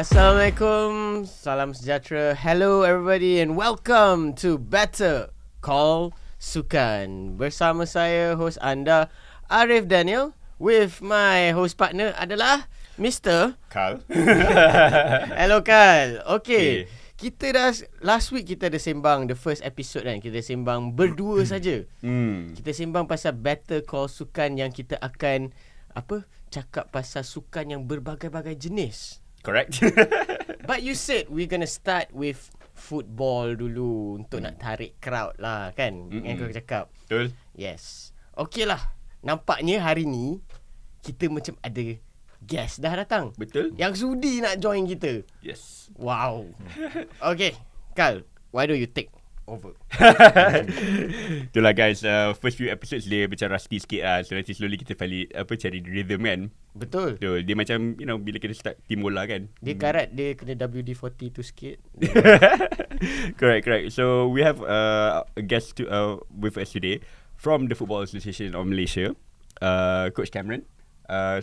Assalamualaikum, salam sejahtera. Hello everybody and welcome to Better Call Sukan. Bersama saya, host anda, Arief Daniel, with my host partner adalah Mr. Khal. Hello Khal. Okay. Kita dah, last week kita ada sembang, the first episode kan, kita sembang berdua saja. Kita sembang pasal Better Call Sukan yang kita akan cakap pasal sukan yang berbagai-bagai jenis. Correct. But you said we're gonna start with football dulu untuk nak tarik crowd lah kan. Yang kau cakap. Betul. Yes. Okay lah. Nampaknya hari ni kita macam ada guest dah datang. Betul. Yang sudi nak join kita. Yes. Wow. Okay, Khal, why don't you take over? Itulah guys, first few episodes dia macam rusty sikit lah. So nanti slowly kita cari rhythm kan. Betul. Betul. Dia macam, bila kita start tim bola kan. Dia karat dia kena WD-40 tu sikit. Correct. So we have a guest with us today from the Football Association of Malaysia, Coach Cameron.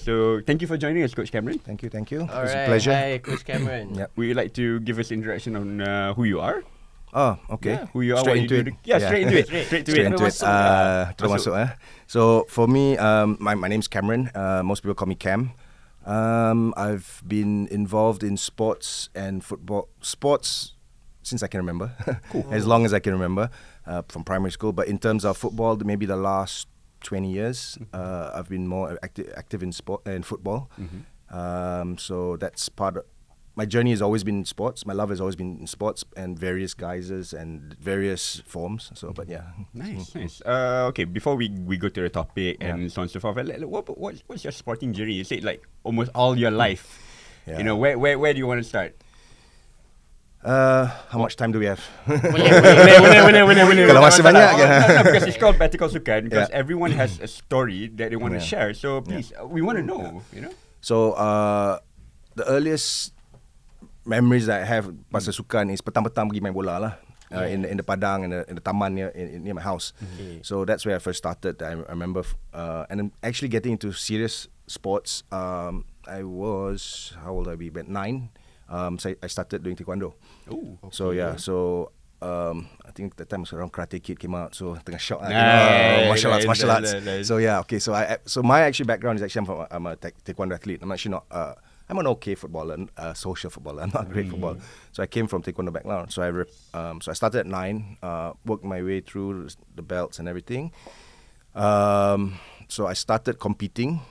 So thank you for joining us, Coach Cameron. Thank you. Alright, It's a pleasure. hi Coach Cameron. Yep. Would you like to give us introduction on who you are? Oh, okay. Yeah, who you are, Straight what you into do. it. Yeah, straight into it. Straight Straight into it. Terus Masuk. masuk. So for me, my name's Cameron. Most people call me Cam. I've been involved in sports and football. Sports since I can remember. Cool. As long as I can remember, from primary school. But in terms of football, maybe the last 20 years, I've been more active in football. So that's part of my journey. Has always been in sports. My love has always been in sports and various guises and various forms. So, but yeah. Nice. Okay, before we go to the topic and so on and so forth, what's your sporting journey? You said like almost all your life. Yeah. You know, where do you want to start? How much time do we have? Boleh. Kalau masih banyak kan? No, because it's called Better Call Sukan, because Yeah. everyone has a story that they want to share. So please, we want to know, you know. So the earliest memories that I have pasal sukan is petang-petang pergi main bola lah. In the padang, in the taman near my house. So that's where I first started. I remember, and then actually getting into serious sports. I was, how old I be? About 9. So I started doing taekwondo. Oh, okay. So yeah, I think that time was around Karate Kid came out. So tengah shock lah. Martial arts. So yeah, okay. So my actually background is actually I'm a taekwondo athlete. I'm actually not. I'm an okay footballer, social footballer. I'm not a great footballer. So I came from taekwondo background. So I started at 9, worked my way through the belts and everything. So I started competing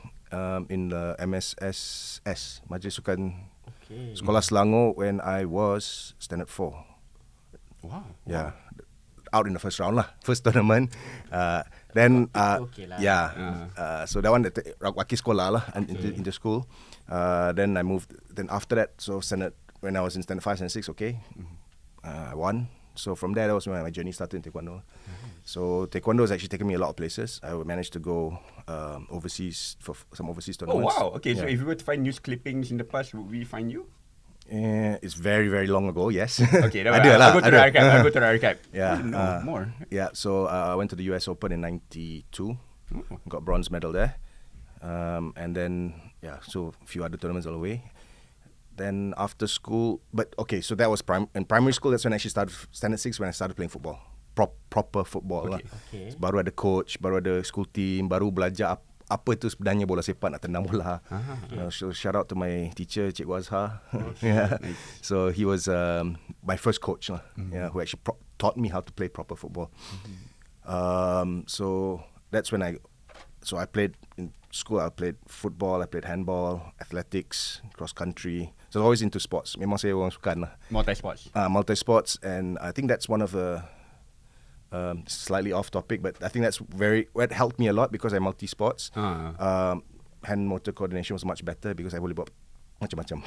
in the MSSS, Majlis Sukan Sekolah Selangor, when I was standard 4. Wow. Yeah. Out in the first round lah, first tournament. Then so that one wakil sekolah lah, into school. Then I moved. Then after that, so when I was in standard 5 and 6, I won. So from there, that was when my journey started in taekwondo. So taekwondo has actually taken me a lot of places. I managed to go overseas for some overseas Oh tournaments. wow. Okay, so if you were to find news clippings in the past, would we find you? It's very, very long ago, yes. Okay, I'll go to the archive. Yeah. No, more. Yeah, so I went to the US Open in 92. Got bronze medal there. And then, so a few other tournaments all the way. Then after school, so that was in primary school. That's when I actually started, standard 6, when I started playing football. Proper football lah. Okay. Baru ada coach, baru ada school team, baru belajar apa itu sebenarnya bola sepak, nak tendang bola. So shout out to my teacher, 𝙒𝙊𝙆𝙁𝙁𝙁. Yeah. Nice. So he was my first coach lah. Who actually taught me how to play proper football. So that's when I played in school. I played football, I played handball, athletics, cross country. So always into sports. Memang saya orang sukan lah. Multi-sports, and I think that's one of the slightly off topic, but I think that's what helped me a lot because I'm multi-sports. Hand motor coordination was much better because I boleh buat macam-macam.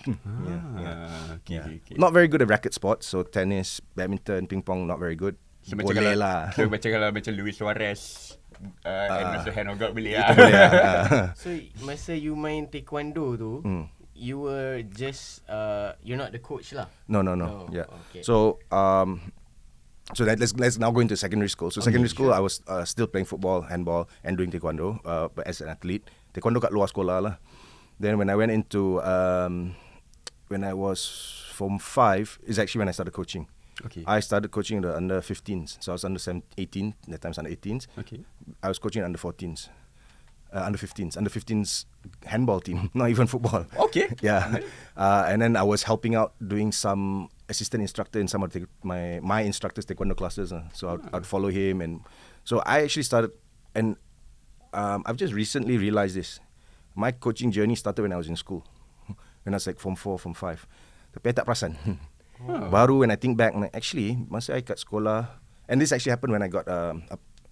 Okay. Not very good at racket sports, so tennis, badminton, ping pong, not very good. So boleh lah. So kalau macam Luis Suarez and also hand of God boleh lah. Boleh. So masa you main taekwondo tu, you were just you're not the coach lah. No. Yeah. Okay. So So let's now go into secondary school. So secondary school, I was still playing football, handball, and doing taekwondo, but as an athlete. Taekwondo kat luar sekolah lah. Then when I went into when I was Form 5 is actually when I started coaching. Okay. I started coaching the under 15s. So I was under 18, that time's under 18s. Okay. I was coaching under 14s. Under 15s handball team, not even football. Okay. Yeah. And then I was helping out doing some assistant instructor in some of my instructor's taekwondo classes. So I'd follow him. And so I actually started, and I've just recently realized this. My coaching journey started when I was in school. When I was like Form 4, Form 5. Tapi I tak perasan. Baru when I think back, actually, masa I kat sekolah, and this actually happened when I got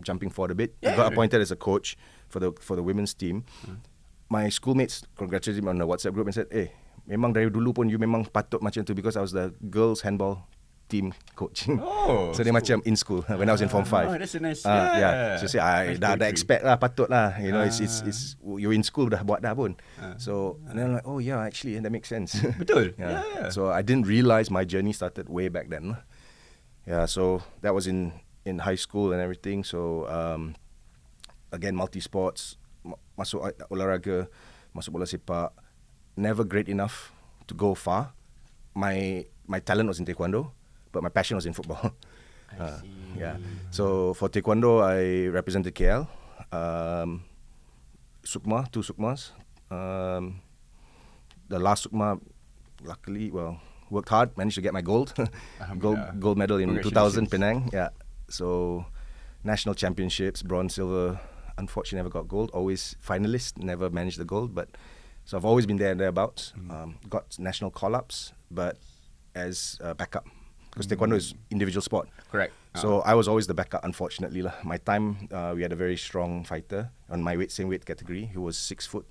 jumping forward a bit. I got appointed as a coach for the women's team. My schoolmates congratulated me on the WhatsApp group and said, memang dari dulu pun you memang patut macam tu, because I was the girls handball team coach. So they macam in school when I was in Form 5. That's a nice. So say I dah expect lah, patut lah. You know, it's you're in school dah buat dah pun. So and then I'm like, oh yeah, actually that makes sense. Betul. Yeah. So I didn't realize my journey started way back then. Yeah, so that was in high school and everything. So again, multi-sports, masuk olahraga, masuk bola sepak. Never great enough to go far. My talent was in taekwondo, but my passion was in football. I see. Yeah. So for taekwondo, I represented KL, Sukma, 2 Sukmas. The last Sukma, luckily, worked hard, managed to get my gold gold medal in 2000 Penang. Yeah. So national championships, bronze, silver. Unfortunately, never got gold. Always finalist, never managed the gold. But so I've always been there and thereabouts. Got national call-ups, but as backup, because taekwondo is individual sport. Correct. So I was always the backup, unfortunately lah. My time, we had a very strong fighter on my same weight category, who was 6 foot.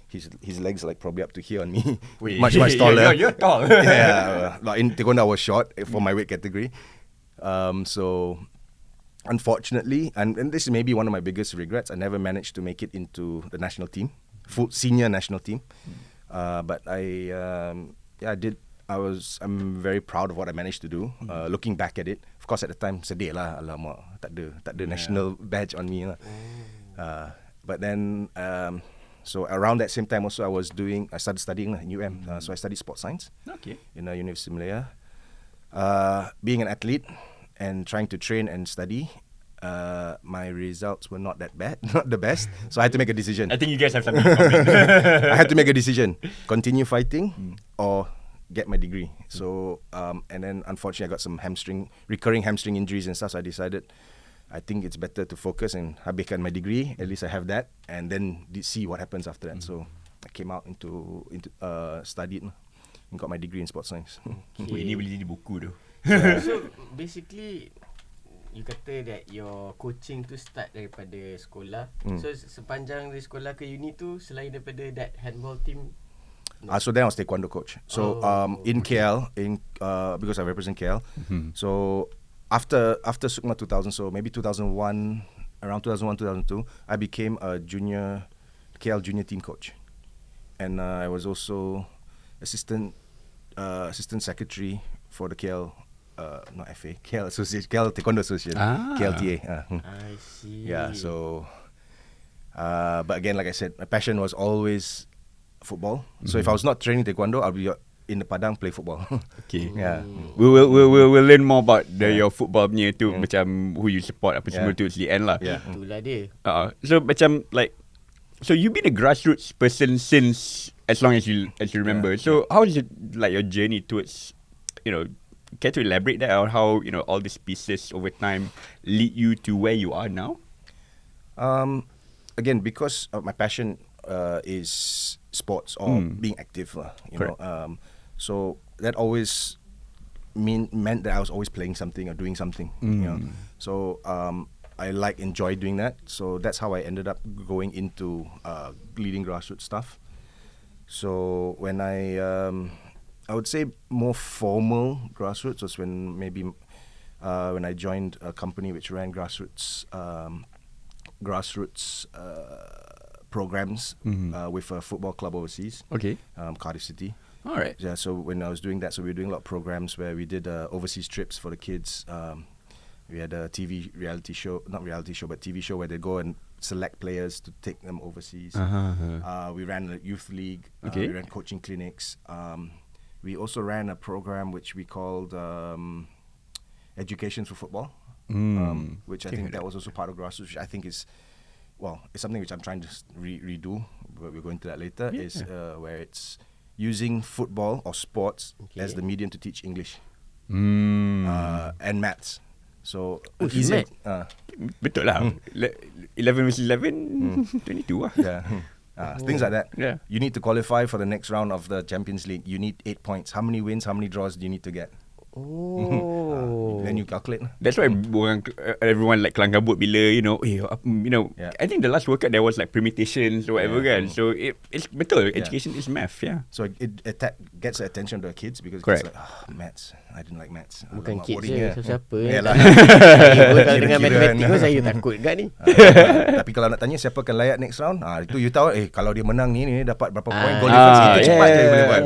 His legs are like probably up to here on me. much taller. You're tall. Yeah, like in taekwondo I was short for my weight category. So unfortunately, and this is maybe one of my biggest regrets, I never managed to make it into the national team, full senior national team. But I did. I'm very proud of what I managed to do. Looking back at it, of course at the time sedih lah, alamak, tak ada national badge on me lah. But then so around that same time also I started studying in UM. So I studied sports science. Okay. In the University of Malaya. Being an athlete and trying to train and study, my results were not that bad, not the best. So I had to make a decision. I think you guys have something in common. I had to make a decision: continue fighting or get my degree. So and then unfortunately I got some recurring hamstring injuries and stuff. So I decided I think it's better to focus and habiskan my degree. At least I have that, and then see what happens after that. So I came out into studied and got my degree in sports science. Ini boleh jadi buku tu. So basically, you kata that your coaching tu start daripada sekolah. So sepanjang dari sekolah ke uni tu, selain daripada that handball team. So then I was taekwondo coach. So in KL, because I represent KL. So after Sukma 2000, so maybe 2001, around 2001, 2002, I became a KL junior team coach, and I was also assistant secretary for the KL. Not FA, KL Association, KL Taekwondo Association, KLTA. I see. Yeah, so, but again, like I said, my passion was always football. So if I was not training Taekwondo, I'll be in the padang play football. Okay. Yeah. We'll learn more about your football punya tu, macam who you support apa semua tu at the end lah. Yeah. Itulah dia. So macam like, so you've been a grassroots person since as long as you remember. So how is it like your journey towards, care to elaborate that, or how all these pieces over time lead you to where you are now? Again, because of my passion is sports or being active, you know. So that always meant that I was always playing something or doing something. You know? So I enjoy doing that. So that's how I ended up going into leading grassroots stuff. So when I would say more formal grassroots was when I joined a company which ran grassroots programs with a football club overseas. Okay. Cardiff City. All right. Yeah. So when I was doing that, so we were doing a lot of programs where we did overseas trips for the kids. We had a TV show where they go and select players to take them overseas. We ran a youth league. Okay. We ran coaching clinics. we also ran a program which we called Education for Football, which I think that was also part of grassroots, which I think is, it's something which I'm trying to redo, but we'll go into that later, where it's using football or sports as the medium to teach English and maths. So easy. Betul lah. 11 versus 11, 22 lah. Yeah. Things like that. Yeah. You need to qualify for the next round of the Champions League. You need 8 points. How many wins, how many draws do you need to get? Then you calculate. That's why everyone like kelang kabut bila I think the last World Cup there was like permutations or whatever kan. So it's betul. Education is math. Yeah. So it gets the attention of the kids because Correct. it's like maths. I didn't like maths. Bukan kids je, siapa Yalah. Kalau dengan matematik pun saya takut kat ni. Tapi kalau nak tanya siapa akan layak next round, itu you tahu kalau dia menang ni dapat berapa point, goal difference itu cepat je boleh buat.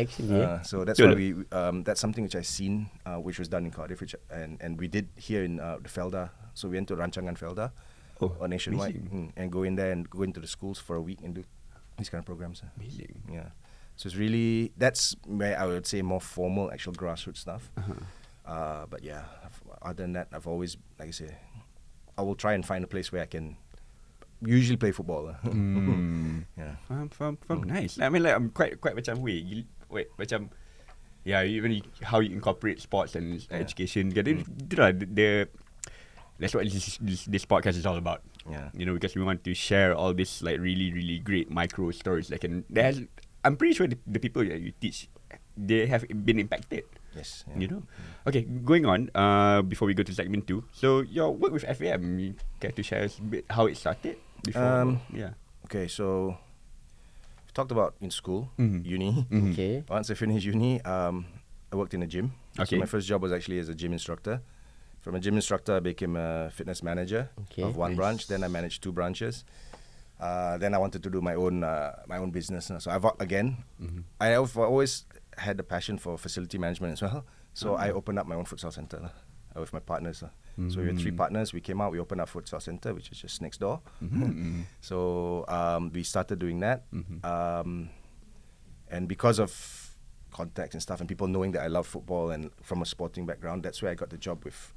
Actually. So that's why we that's something which I seen which was done in Cardiff, and we did here in the Felda. So we went to Rancangan Felda nationwide and go in there and go into the schools for a week and do these kind of programs. Amazing. Yeah. So it's really, that's where I would say more formal actual grassroots stuff. But yeah, other than that, I've always, like I say, I will try and find a place where I can usually play football. Yeah. Faham. Nice. I mean, like I'm quite macam macam even how you incorporate sports and education. That's what this podcast is all about. Yeah. Because we want to share all this like really, really great micro stories that I'm pretty sure the people that you teach, they have been impacted. Yes. Yeah. Okay, going on, before we go to segment 2. So your work with FAM, you care to share a bit how it started? Before, Okay, so we talked about in school, uni. Okay. Once I finished uni, I worked in a gym. Okay. So my first job was actually as a gym instructor. From a gym instructor, I became a fitness manager of one branch. Then I managed 2 branches. Then I wanted to do my own business. So I've always had a passion for facility management as well. So I opened up my own futsal center with my partners. So we had 3 partners. We came out. We opened up futsal center, which is just next door. So we started doing that, and because of contacts and stuff, and people knowing that I love football and from a sporting background, that's where I got the job with.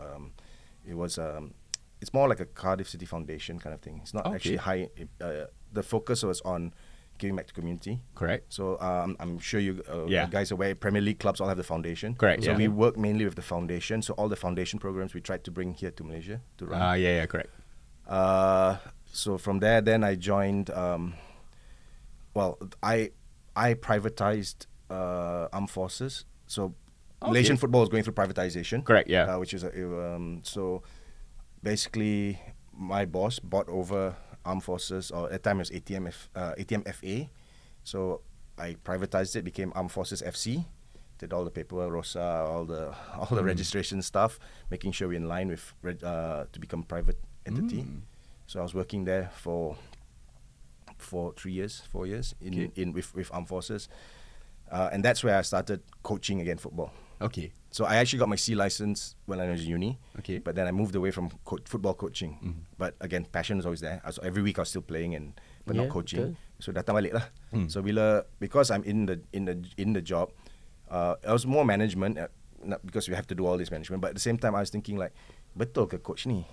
It's more like a Cardiff City Foundation kind of thing. It's not actually high. The focus was on giving back to community. Correct. So I'm sure you guys are aware, Premier League clubs all have the foundation. Correct. So we work mainly with the foundation. So all the foundation programs we tried to bring here to Malaysia to run. Correct. So from there, then I joined. I privatized armed forces. So Malaysian football is going through privatization. Correct. Yeah. Which is so. Basically, my boss bought over armed forces, or at the time it was ATMFA. So I privatized it, became Armed Forces FC. Did all the paperwork, ROSA, all the registration stuff, making sure we're in line with to become private entity. So I was working there for 4 years with armed forces, and that's where I started coaching again football. Okay. So I actually got my C license when I was in uni. Okay. But then I moved away from football coaching. But again, passion was always there. So every week I was still playing but not coaching. So datang balik lah. So because I'm in the job, I was more management, not because we have to do all this management. But at the same time, I was thinking like, betul ke coach ni?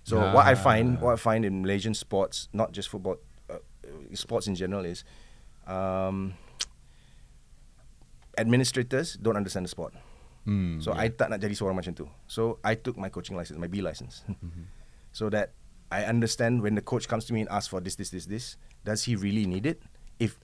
So what I find in Malaysian sports, not just football, sports in general is, administrators don't understand the sport. So I tak nak jadi seorang macam tu. So I took my coaching license, my B license, so that I understand when the coach comes to me and asks for this, does he really need it? If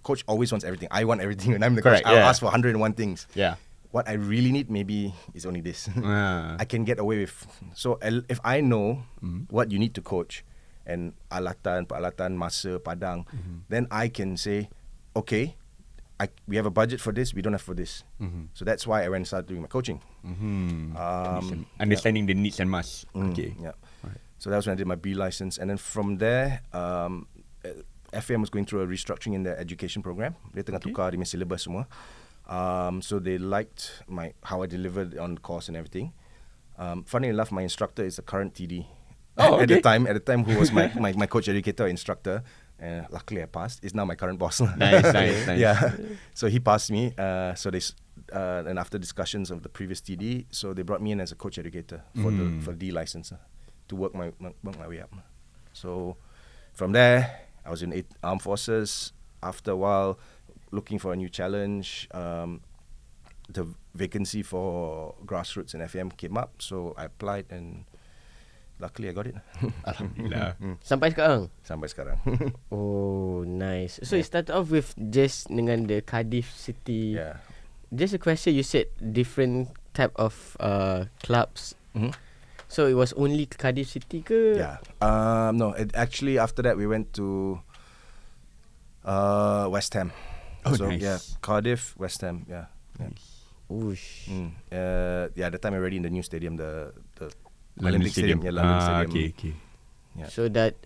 coach always wants everything, I want everything. When I'm the coach, I'll ask for 101 things. Yeah. What I really need maybe is only this. I can get away with. So if I know what you need to coach and peralatan, masa, padang, then I can say, okay, we have a budget for this, we don't have for this. So that's why I went and started doing my coaching. Understanding the needs and must. Okay. Yeah. Right. So that was when I did my B license. And then from there, FM was going through a restructuring in their education program. Dia tengah tukar dia punya syllabus semua. So they liked how I delivered on course and everything. Funny enough, my instructor is the current TD. At the time, who was my coach, educator, instructor. and luckily I passed. It's now my current boss. Nice. Yeah, so he passed me. And after discussions of the previous TD, so they brought me in as a coach educator for the D license to work my way up. So from there, I was in armed forces. After a while, looking for a new challenge, the vacancy for grassroots and FM came up, so I applied and luckily I got it. Alhamdulillah. Sampai sekarang. Oh, nice. So it started off with just dengan the Cardiff City. Yeah. Just a question, you said different type of clubs. So it was only Cardiff City ke? Yeah. No, actually after that we went to West Ham. Oh, so nice. yeah, Cardiff, West Ham. Yeah. Oosh. At the time already in the new stadium, the London Olympic Stadium. Yeah, London Stadium. Okay. Yeah.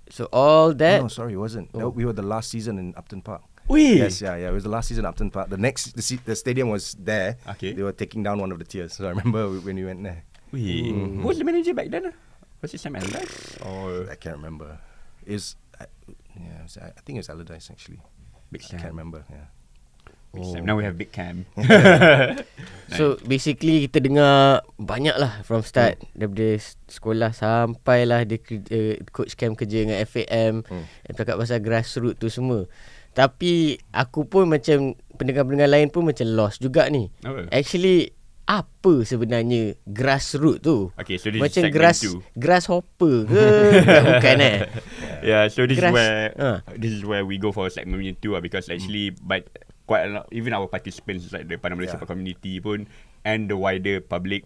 So all that. No, sorry, it wasn't. No, we were the last season in Upton Park. Wait. Yes, yeah. It was the last season in Upton Park. The stadium was there. Okay. They were taking down one of the tiers. So I remember when we went there. Wait. Who was the manager back then? Was it Sam Allardyce? Or I can't remember. I think it was Allardyce actually. Big I can't remember. Yeah. Big Sam. Now we have Big Cam. So basically kita dengar banyak lah from start daripada sekolah sampailah dia coach Cam kerja dengan FAM, cakap pasal grassroots tu semua. Tapi aku pun macam pendengar-pendengar lain pun macam lost juga ni. Actually apa sebenarnya grassroots tu? Okay, so this macam is grasshopper ke? Bukan Yeah, so this is where we go for segment 2 because actually but quite a lot, even our participants like the Malaysia Sepak community pun and the wider public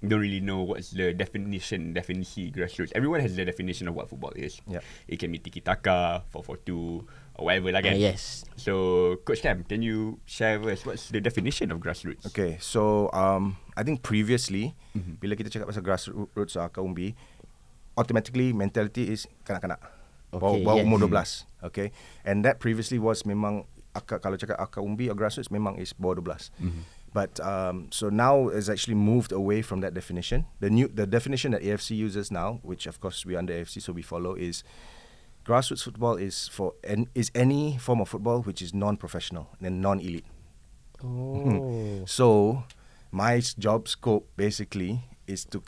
don't really know what's the definisi grassroots. Everyone has the definition of what football is. Yeah. It can be tiki-taka, 4-4-2 or whatever lah kan. Yes. So Coach Cam, can you share with us what's the definition of grassroots? Okay, so I think previously bila kita cakap pasal grassroots Akar Umbi, automatically mentality is kanak-kanak. Bawah umur 12. Okay. And that previously was memang kalau cakap Akar Umbi or grassroots memang is bawah 12. But so now it's actually moved away from that definition. The definition that AFC uses now, which of course we under AFC so we follow, is grassroots football is any form of football which is non-professional and non-elite. So my job scope basically is to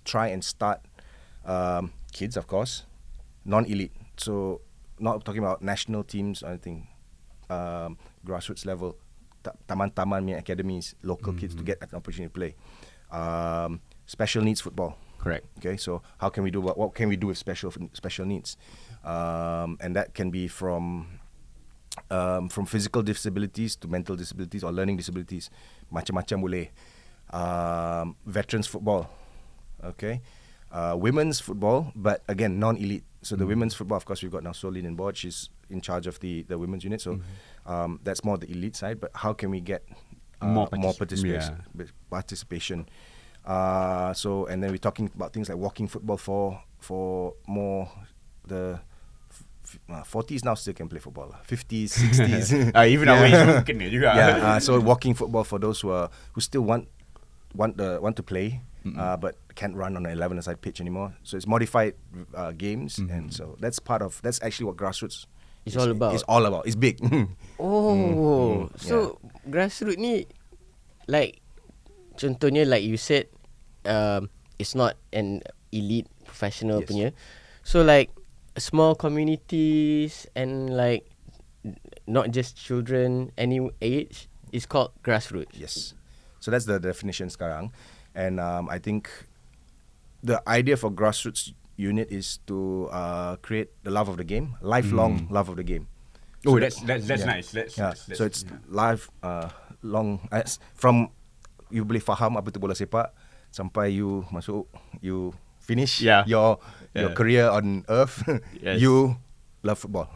try and start kids, of course, non-elite. So not talking about national teams or anything. Grassroots level, taman-taman academies, local kids to get an opportunity to play. Special needs football. Correct. Okay, so how can we do what can we do with special needs? And that can be from physical disabilities to mental disabilities or learning disabilities. Macam-macam boleh. Veterans football. Okay. Women's football, but again non-elite. So the women's football, of course, we've got now Solin on board. She's in charge of the women's unit. So that's more the elite side. But how can we get more participation? So and then we're talking about things like walking football for more the 40s now still can play football. 50s, 60s, even our age kena juga. So walking football for those who still want to play. But can't run on an 11-a-side pitch anymore. So it's modified games, and so that's actually what grassroots is all about. It's all about. It's big. So grassroots ni, like contohnya like you said, it's not an elite professional punya. So like small communities and like not just children any age is called grassroots. Yes. So that's the definition sekarang. And I think the idea for grassroots unit is to create the love of the game, lifelong love of the game. So that's nice. So it's long from you boleh faham apa tu bola sepak sampai you masuk, you finish your career on earth. You love football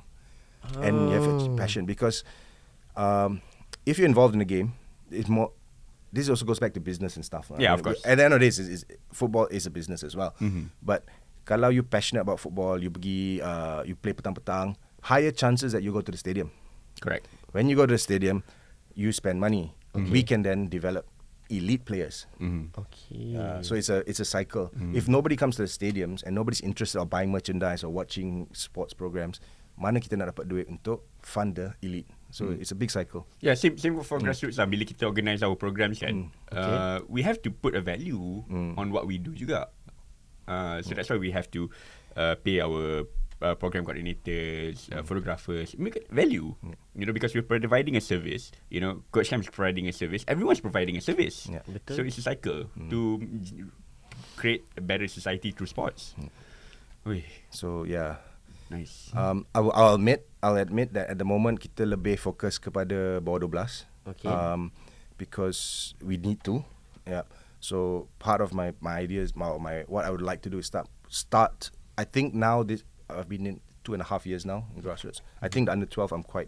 and you have a passion because if you're involved in the game, it's more. This also goes back to business and stuff. Yeah, of course. At the end of this, football is a business as well. But kalau you passionate about football, you pergi, you play petang-petang, higher chances that you go to the stadium. Correct. When you go to the stadium, you spend money. We can then develop elite players. Okay. So it's a cycle. If nobody comes to the stadiums and nobody's interested or buying merchandise or watching sports programs, mana kita nak dapat duit untuk fund the elite. So it's a big cycle. Yeah, same for grassroots lah. Bila kita organise our programs kan, we have to put a value on what we do juga. So that's why we have to pay our program coordinators, photographers, make it value. You know, because we're providing a service. You know, Coach Cam is providing a service. Everyone's providing a service. Yeah, betul. So it's a cycle to create a better society through sports. So yeah. Nice. I'll admit that at the moment kita lebih fokus kepada bawah 12. Okay. Because we need to. Yeah. So part of my ideas, my what I would like to do is start. I think now I've been in 2.5 years now in grassroots. I think the under 12 I'm quite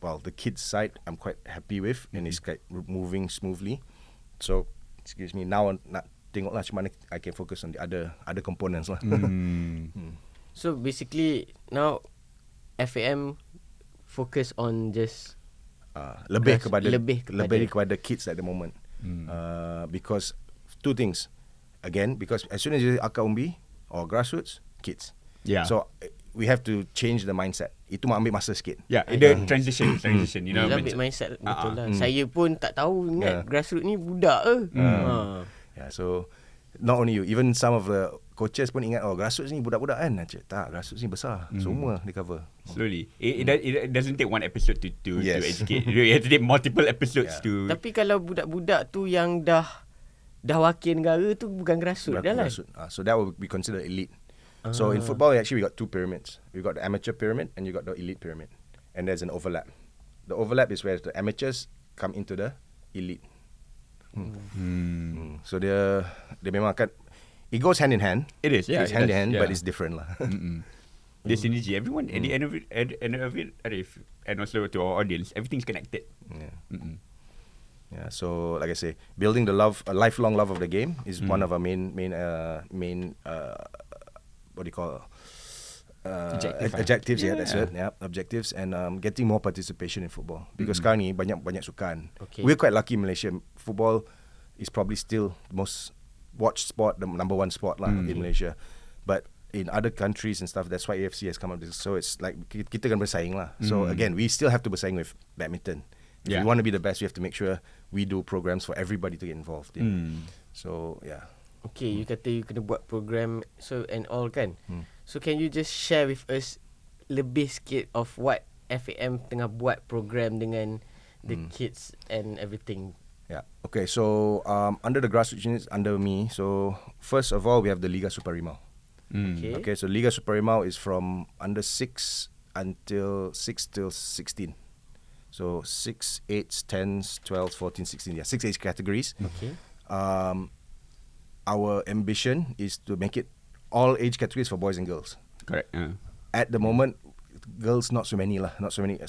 the kids side I'm quite happy with, and it's quite moving smoothly. So excuse me, now nak tengok lah macam mana I can focus on the other components lah. So basically now FAM focus on just lebih kepada kids at the moment. Because two things. Again, because as soon as you Akar Umbi or grassroots, kids. Yeah. So we have to change the mindset. Itu ambil masa sikit. Yeah, the transition, you know. Ambil mindset betul lah. Saya pun tak tahu ingat grassroots ni budak Yeah, so not only you, even some of the coaches pun ingat grassroots ni budak-budak kan. Tak, grassroots ni besar. Semua di cover. Slowly. It doesn't take one episode to Yes. educate. You have to take multiple episodes to. Tapi kalau budak-budak tu yang dah wakil negara tu bukan grassroots dah lah. So that will be considered elite. So in football actually we got two pyramids. We got the amateur pyramid and you got the elite pyramid. And there's an overlap. The overlap is where the amateurs come into the elite. So dia memang akan, it goes hand in hand. It is, yeah. It's hand in hand, but it's different lah. The synergy, everyone at the end of it, Arief, and also to our audience, everything's connected. Yeah. So like I say, building a lifelong love of the game is one of our main what do you call objectives? Yeah, that's it. Yeah, objectives, and getting more participation in football, because sekarang ni banyak sukan. Okay. We're quite lucky in Malaysia. Football is probably still the most watched sport, the number one sport lah in Malaysia. But in other countries and stuff, that's why AFC has come up with this. So it's like kita kan bersaing lah. So again, we still have to bersaing with badminton. If we want to be the best, we have to make sure we do programs for everybody to get involved in. So yeah. Okay, you kata you kena buat program so and all kan. So can you just share with us lebih sikit of what FAM tengah buat program dengan the kids and everything? Yeah. Okay, so under the grassroots units under me, so first of all we have the Liga Super Rimau. Okay, so Liga Super Rimau is from under 6 till 16. So 6, 8, 10, 12, 14, 16. Yeah, 6 age categories. Okay. Our ambition is to make it all age categories for boys and girls. Correct. At the moment, girls not so many.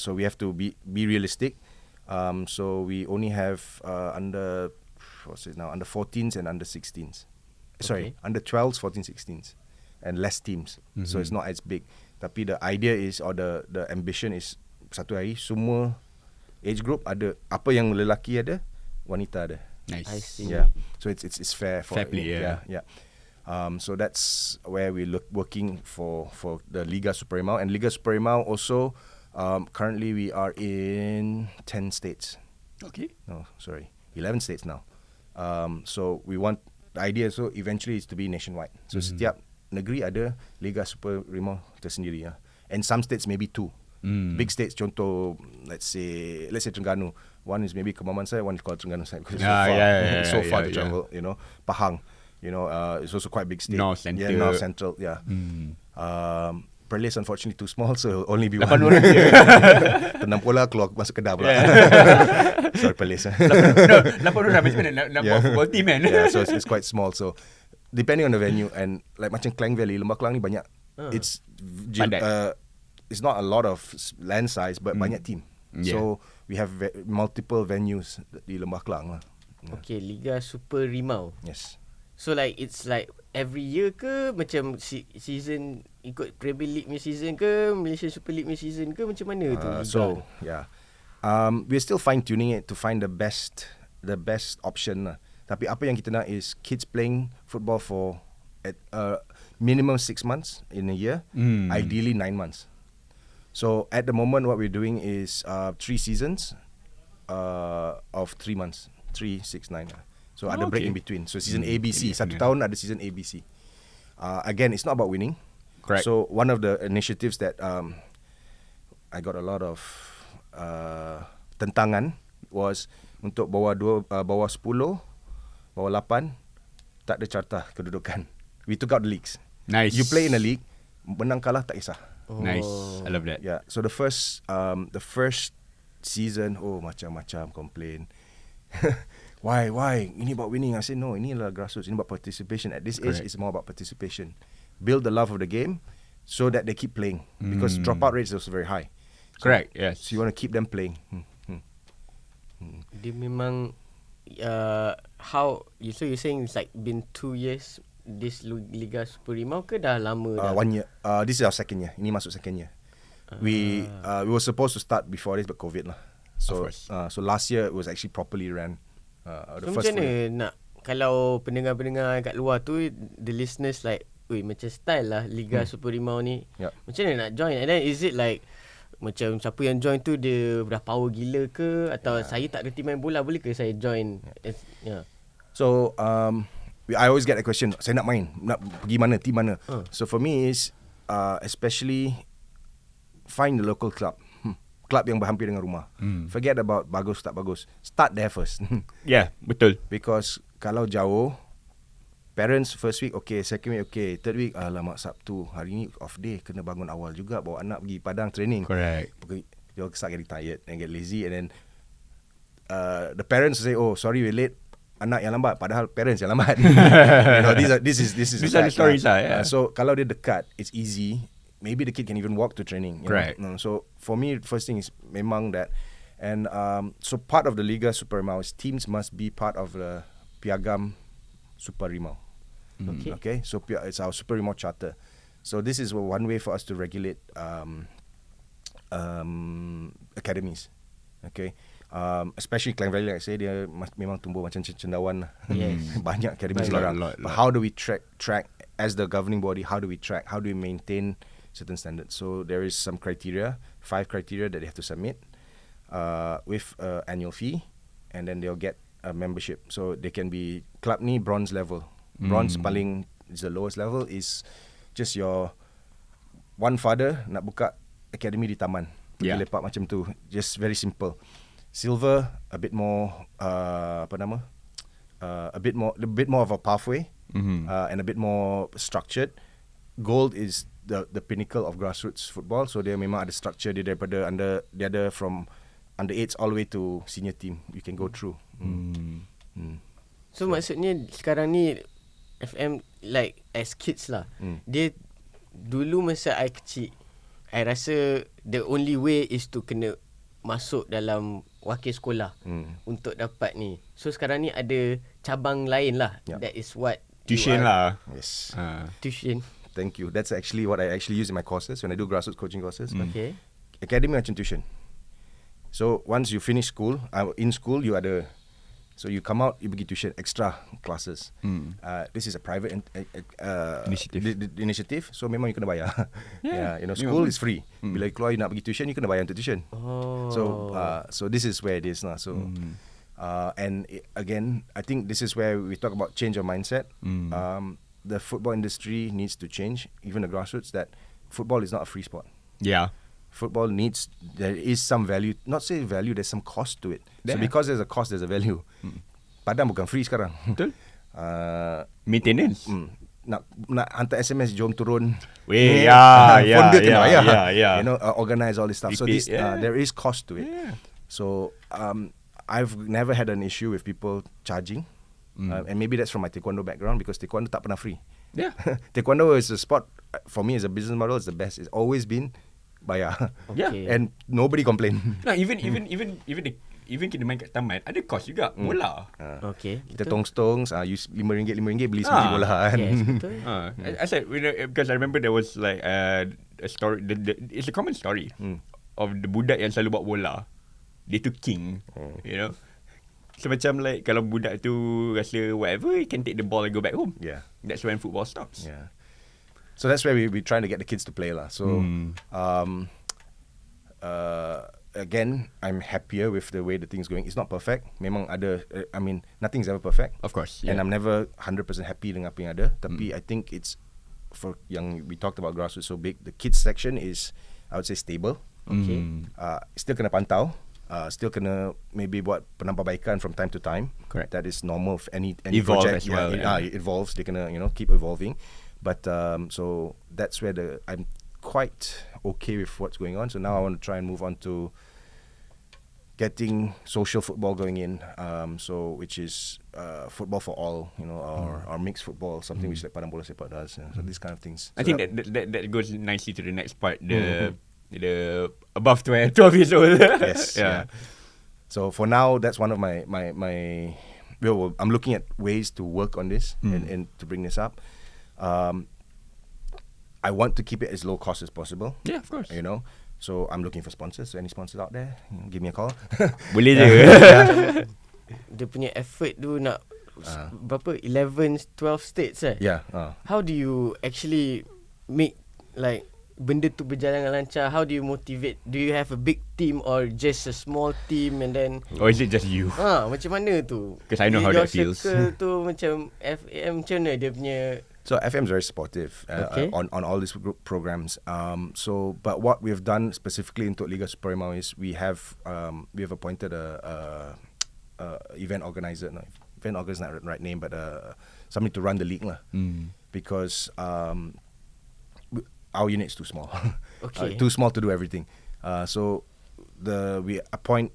So we have to be realistic. So we only have under 14s and under 16s. Sorry, under 12s, 14s, 16s, and less teams. So it's not as big. Tapi the idea is, or the ambition is, satu hari semua age group ada, apa yang lelaki ada, wanita ada. Nice. I see. Yeah. So it's fair for fair play. Yeah. So that's where we working for the Liga Super Rimau, and Liga Super Rimau also currently we are in 10 states. Okay. No, sorry, 11 states now. So we want, the idea so eventually is to be nationwide. So setiap negeri ada Liga Super Rimau tersendiri. And some states maybe 2. Big states, contoh, let's say Terengganu. One is maybe Kemaman side, one is called Terengganu side, because it's so far to travel. You know, Pahang. You know, it's also quite a big state. North Central. Yeah, North Central. Yeah. Perlis unfortunately too small, so it'll only be 1. Tenang pula keluar masuk Kedah pula. Sorry Perlis. 8 orang macam mana nak buat football team kan? Yeah, so it's quite small. So depending on the venue, and like macam Klang Valley, Lembah Kelang ni banyak. It's not a lot of land size, but banyak team. So we have multiple venues di Lembah Kelang lah. Okay, Liga Super Rimau. Yes. So like it's like every year ke, macam season ikut Premier League punya season ke, Malaysia Super League punya season ke, macam mana tu? So yeah, we're still fine tuning it to find the best option lah. Tapi apa yang kita nak is kids playing football for at minimum 6 months in a year, ideally 9 months. So at the moment, what we're doing is 3 seasons of 3 months, 3, 6, 9. So ada break in between. So season ABC, satu tahun ada season ABC. Again, it's not about winning. Correct. So one of the initiatives that I got a lot of tentangan was untuk bawah 10, bawah 8 tak ada carta kedudukan. We took out the leagues. Nice. You play in a league, menang kalah tak kisah. Nice. I love that. Yeah. So the first season, macam-macam complain. Why? Ini about winning. I said no. Ini adalah grassroots. Ini about participation. At this age, it's more about participation. Build the love of the game, so that they keep playing. Because dropout rates is also very high. So, Correct. Yes. So you want to keep them playing. Dia memang how so you're saying it's like been 2 years this Liga Super Rimau ke dah lama dah? 1 year. This is our second year. Ini masuk second year. We were supposed to start before this, but COVID lah. So so last year it was actually properly ran. So macam mana nak kalau pendengar-pendengar kat luar tu, the listeners like, macam style lah Liga Super Rimau ni. Macam mana nak join? And then is it like macam siapa yang join tu dia dah power gila ke, atau saya tak reti main bola, boleh ke saya join? So I always get a question, saya nak main, nak pergi mana, team mana. So for me is especially find the local club. Club yang berhampir dengan rumah. Forget about bagus tak bagus. Start there first. Yeah, betul. Because kalau jauh, parents first week okay, second week okay, third week alamak Sabtu, hari ni off day, kena bangun awal juga, bawa anak pergi padang training. Correct. They'll start getting tired and get lazy, and then the parents say, oh sorry we're late, anak yang lambat, padahal parents yang lambat. This is These are the stories lah. So kalau dia dekat, it's easy. Maybe the kid can even walk to training. Right. So for me, first thing is memang that, and so part of the Liga Super Rimau is teams must be part of the Piagam Super Rimau. Okay. So it's our Super Rimau charter. So this is one way for us to regulate academies. Okay. Especially Klang Valley, like I say, dia memang tumbuh macam cendawan. Yes. Banyak academies sekarang. But how do we track as the governing body? How do we track? How do we maintain certain standards? So there is some criteria, 5 criteria that they have to submit with annual fee, and then they'll get a membership. So they can be club ni bronze level. Bronze paling is the lowest level, is just your one father nak buka academy di taman. Pergi lepak macam tu. Just very simple. Silver a bit more a bit more of a pathway, and a bit more structured. Gold is the pinnacle of grassroots football. So dia memang ada structure dia daripada dia ada from under 8s all the way to senior team. You can go through. So maksudnya sekarang ni FM like as kids lah. Dia dulu masa I kecil, I rasa the only way is to kena masuk dalam wakil sekolah untuk dapat ni. So sekarang ni ada cabang lain lah. That is what tuition lah. Yes. Tuition. Thank you. That's actually what I actually use in my courses when I do grassroots coaching courses. Okay. Academy macam tuition. So once you finish school, in school you ada, so you come out, you pergi tuition, extra classes. This is a private initiative. So memang you kena bayar. School is free. Bila keluar you nak pergi tuition, you kena bayar untuk tuition. So this is where it is lah. So and again, I think this is where we talk about change of mindset. The football industry needs to change, even the grassroots, that football is not a free sport. Yeah. Football needs, there is some value, not say value, there's some cost to it. So because there's a cost, there's a value. Padang bukan free sekarang. Betul. Maintenance. Nak hantar SMS, jom turun. Phone bill kena bayar. Organize Organize all this stuff. So this, there is cost to it. So I've never had an issue with people charging. And maybe that's from my taekwondo background, because taekwondo tak pernah free. Taekwondo is a sport, for me as a business model, it's the best. It's always been bayar. And nobody complain. Nah, even kita main kat taman ada cost juga. Bola. Kita tongs, use RM5 beli sebiji bola kan. Yes, betul. I said, because I remember there was like a story, it's a common story of the budak yang selalu bawa bola. Dia tu king, you know. So macam like kalau budak tu rasa whatever, he can take the ball and go back home. That's when football stops. So that's where we trying to get the kids to play lah. So again, I'm happier with the way the thing's going. It's not perfect. Memang ada, I mean, nothing's ever perfect. Of course. And I'm never 100% happy dengan apa yang ada. Tapi I think it's, for yang we talked about grassroots so big, the kids section is, I would say, stable. Okay. Still kena pantau. Still kena maybe buat penambahbaikan from time to time. Correct. That is normal of any Evolve project. as well. It evolves. They kena, keep evolving. But so that's where I'm quite okay with what's going on. So now I want to try and move on to getting social football going in. So which is football for all, or mixed football, something which like Padang Bola Sepak does. So these kind of things. I So think that goes nicely to the next part. The above 12 years old. Yes. Yeah. So for now, that's one of my well, I'm looking at ways to work on this and to bring this up. I want to keep it as low cost as possible. Yeah, of course. So I'm looking for sponsors. So any sponsors out there, give me a call. Boleh je. Dia punya effort tu nak berapa 11 12 states Yeah. How do you actually make like benda tu berjalan dengan lancar? How do you motivate? Do you have a big team or just a small team and then Or is it just you? macam mana tu? 'Cause I know how that feels. Your circle tu macam FM macam mana dia punya? So FM is very supportive Okay. on all these group programs. But what we've done specifically into Liga Super Rimau is we have appointed a event organizer. No, event organizer is not the right name, but somebody to run the league lah. Because our unit is too small. Okay. Too small to do everything. So we appoint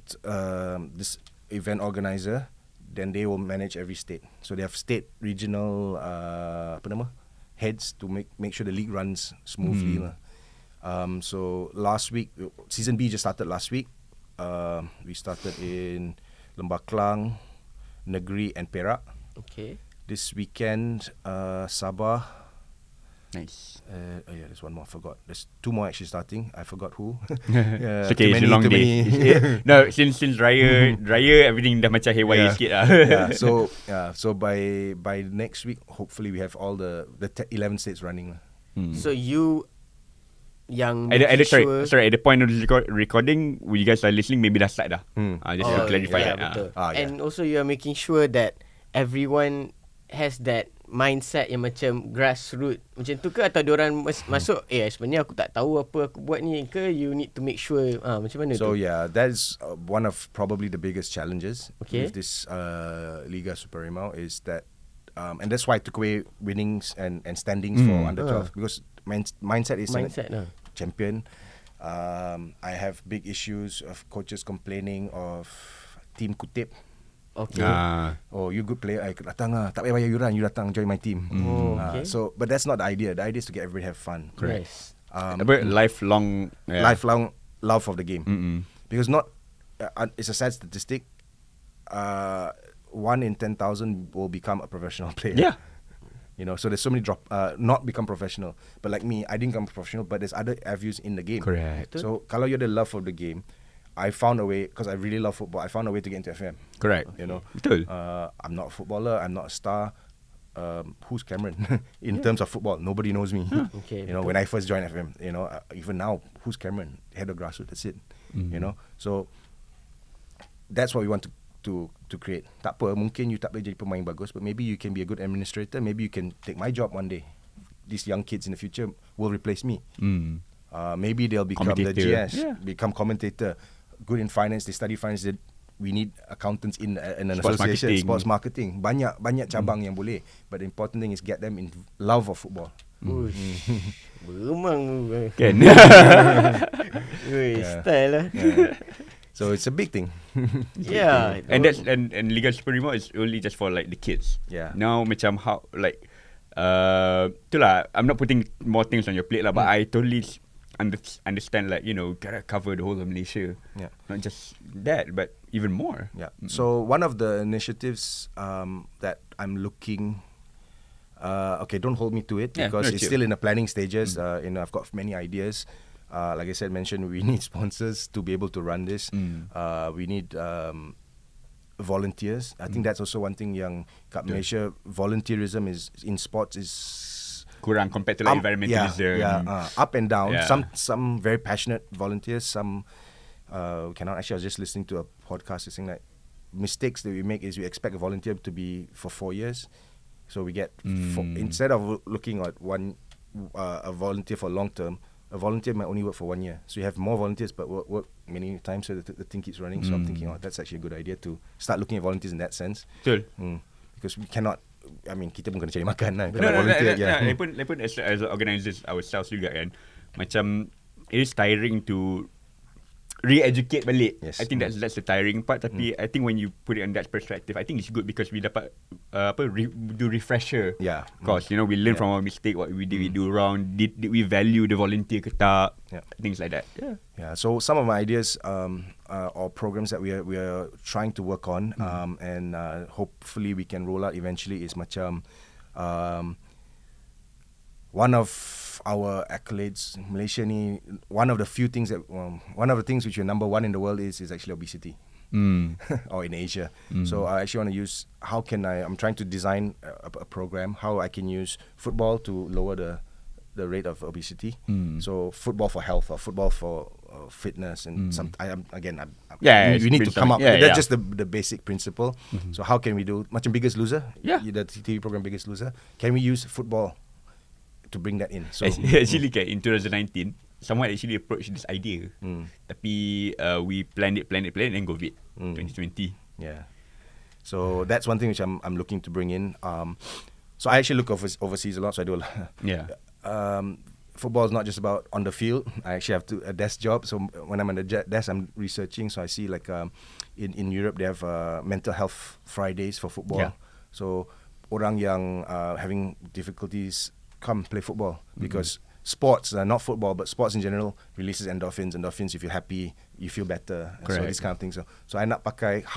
this event organizer. Then they will manage every state. So they have state, regional, heads to make sure the league runs smoothly lah. So last week, season B just started last week. We started in Lembah Klang, Negeri and Perak. Okay. This weekend, Sabah. Nice. There's one more. I forgot. There's two more actually starting. I forgot who. It's okay, it's a long day. No, since Raya everything dah macam haywire sikit lah. So by next week, hopefully we have all the 11 states running. So you yang at the point of the recording, when you guys are listening, maybe dah start dah. Just to clarify that. Betul. And also you are making sure that everyone has that mindset yang macam grassroots macam tu ke, atau diorang masuk sebenarnya aku tak tahu apa aku buat ni ke, you need to make sure macam mana So tu? yeah, that's one of probably the biggest challenges with this Liga Super Rimau is that and that's why I took away winnings and standings for under 12 because mindset is champion. I have big issues of coaches complaining of team kutip. Okay. Oh, you good player, I datang lah. Tak payah bayar yuran, you datang join my team. Okay. So, but that's not the idea. The idea is to get everybody to have fun. Correct. Lifelong love of the game. Because it's a sad statistic. 1 in 10,000 will become a professional player. Yeah. So there's so many not become professional. But like me, I didn't become professional, but there's other avenues in the game. Correct. So kalau you ada love for the game, I found a way, because I really love football, I found a way to get into FM. Correct. Betul. I'm not a footballer, I'm not a star. Who's Cameron? In terms of football, nobody knows me. Okay. When I first joined FM, even now, who's Cameron? Head of grassroots, that's it. So that's what we want to create. Tak apa, mungkin you tak boleh jadi pemain bagus, but maybe you can be a good administrator, maybe you can take my job one day. These young kids in the future will replace me. Maybe they'll become the GS, become commentator. Good in finance, they study finance. We need accountants in an association, sports marketing. Banyak cabang yang boleh. But the important thing is get them in love of football. Beremang Kan. style lah. So it's a big thing. Yeah. And that's and Liga Super Rimau is only just for like the kids. Yeah. Now macam how like itulah, I'm not putting more things on your plate lah, but I totally understand, like, gotta cover the whole of Malaysia. Yeah. Not just that, but even more. Yeah. So one of the initiatives that I'm looking, don't hold me to it because it's still in the planning stages. I've got many ideas. Like I said, mentioned, we need sponsors to be able to run this. We need volunteers. I think that's also one thing yang kat Malaysia, volunteerism is in sports is kurang compared to like environmentalism. Up and down. Yeah. Some very passionate volunteers, some we cannot. Actually, I was just listening to a podcast saying that mistakes that we make is we expect a volunteer to be for 4 years. So we get, instead of looking at a volunteer for long term, a volunteer might only work for 1 year. So you have more volunteers but work many times so the thing keeps running. So I'm thinking, that's actually a good idea to start looking at volunteers in that sense. Betul. Because we cannot, I mean, kita pun kena cari makan lah. Pun as organisers ourselves juga kan, macam it is tiring to re-educate balik. Yes. I think that's the tiring part. Tapi I think when you put it on that perspective, I think it's good because we dapat do refresher. Yeah. Course, we learn from our mistake, what we do wrong. Did we value the volunteer ke tak? Yeah. Things like that. Yeah. So some of my ideas or programs that we are trying to work on, and hopefully we can roll out eventually is macam one of our accolades Malaysia ni, one of the things which are number one in the world is actually obesity. Or in Asia. So I actually want to use, I'm trying to design a program how I can use football to lower the rate of obesity. So football for health or football for fitness and we need to come up. That's just the basic principle. So how can we do macam Biggest Loser? The TV program Biggest Loser. Can we use football to bring that in? So actually in 2019 someone actually approached this idea. Tapi we planned it and COVID 2020. Yeah. So that's one thing which I'm looking to bring in. So I actually look overseas a lot. So I do a lot. Yeah. Football is not just about on the field. I actually have a desk job. So when I'm on the desk, I'm researching. So I see like in Europe they have mental health Fridays for football. Yeah. So orang yang having difficulties come play football because sports, not football, but sports in general releases endorphins. Endorphins, if you're happy, you feel better. Correct. So this kind of thing. So I nak pakai.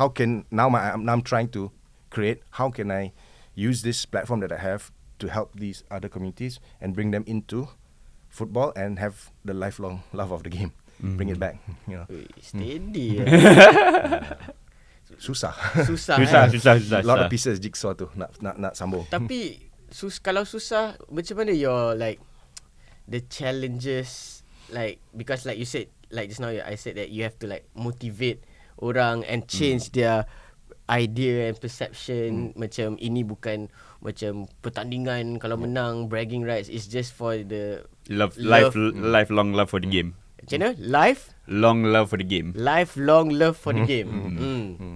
Now I'm trying to create. How can I use this platform that I have to help these other communities and bring them into football and have the lifelong love of the game. Bring it back. Steady. Susah. Susah. A lot of pieces jigsaw tu nak sambung. Tapi kalau susah, macam mana your like the challenges, like because like you said, like just now I said that you have to like motivate orang and change their idea and perception. Macam ini bukan macam pertandingan, kalau menang bragging rights, is just for the lifelong love for the game. Macam mana? Long love for the game. Lifelong love for the game.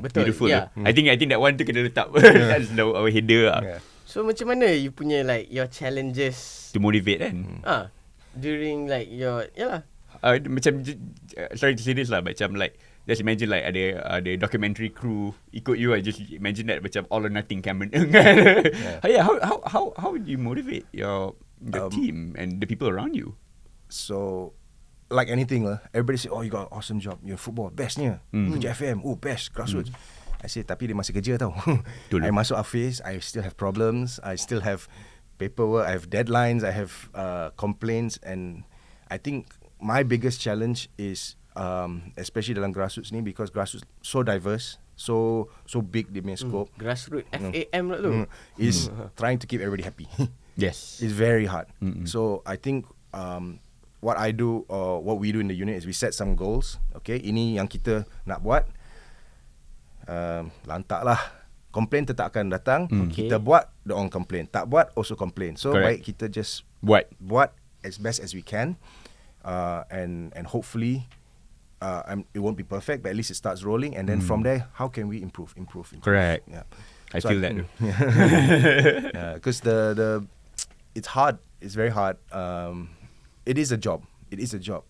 Betul. Beautiful. Yeah. I think that one tu kena letak as our header. So macam mana you punya like your challenges To motivate kan. during like your Macam sorry to say this lah, macam like just imagine like ada documentary crew ikut you. I just imagine that macam all or nothing camera. How would you motivate your team and the people around you? So like anything lah, everybody say, oh, you got an awesome job, you're football bestnya, kerja FM, best grassroots. I say tapi dia masih kerja tau. I masuk office, I still have problems, I still have paperwork, I have deadlines, I have complaints, and I think my biggest challenge is especially dalam grassroots ni, because grassroots so diverse, so big dia punya scope. Grassroots FAM lah tu. Is trying to keep everybody happy. Yes. It's very hard. So I think what I do or what we do in the unit is we set some goals. Okay, ini yang kita nak buat. Lantak lah. Complain tetap akan datang. Kita buat, the on complain. Tak buat, also complain. So baik kita just buat as best as we can, and hopefully it won't be perfect, but at least it starts rolling, and then from there, how can we improve? Correct. Yeah. I feel that. Because it's hard. It's very hard. It is a job.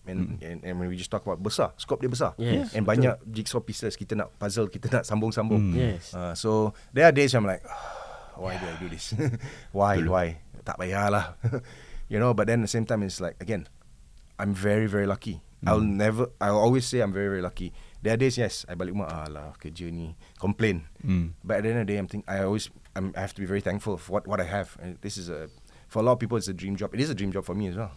And when we just talk about besar, scope dia besar. Yes, and betul. banyak jigsaw pieces kita nak puzzle, kita nak sambung-sambung. Yes. So there are days I'm like, why do I do this? Why? Tak payahlah. But then at the same time it's like, again, I'm very, very lucky. I'll always say I'm very, very lucky. There are days, yes, I balik rumah, kerja ni, complain. But at the end of the day, I have to be very thankful for what I have. And this is for a lot of people, it's a dream job. It is a dream job for me as well.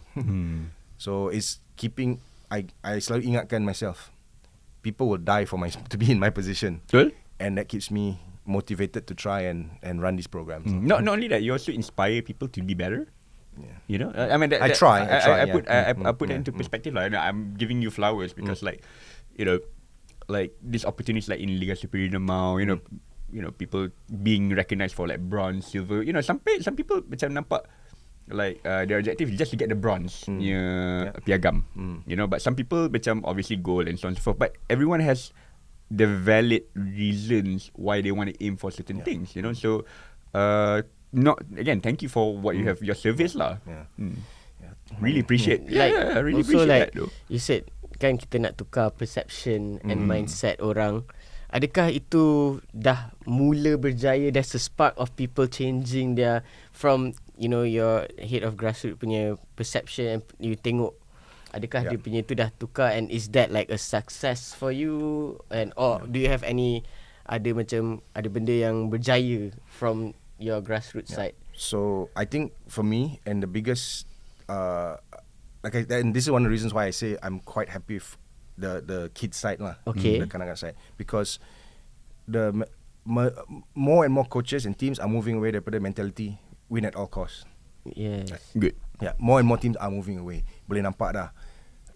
So it's keeping. I selalu ingatkan myself, people will die to be in my position. Betul. And that keeps me motivated to try and run these programs. Not only that, you also inspire people to be better. Yeah. I mean, I try. I put that into perspective. Like, I'm giving you flowers because like like these opportunities like in Liga Superior Mau, people being recognized for like bronze, silver. Some people macam nampak like their objective is just to get the bronze piagam. But some people macam obviously gold and so on and so forth. But everyone has the valid reasons why they want to aim for certain things. So thank you for what you have, your service lah. Really appreciate. Like, really also appreciate like that though. you said kan kita nak tukar perception and mindset orang. Adakah itu dah mula berjaya? That's the spark of people changing their from your head of grassroots punya perception, and you tengok adakah dia punya tu dah tukar, and is that like a success for you, and or do you have any ada benda yang berjaya from your grassroots side? So I think for me, and the biggest and this is one of the reasons why I say I'm quite happy with the kids side lah, the kanak-kanak side, because the more and more coaches and teams are moving away daripada mentality win at all costs. Yes. Good. Yeah, more and more teams are moving away. Boleh nampak dah.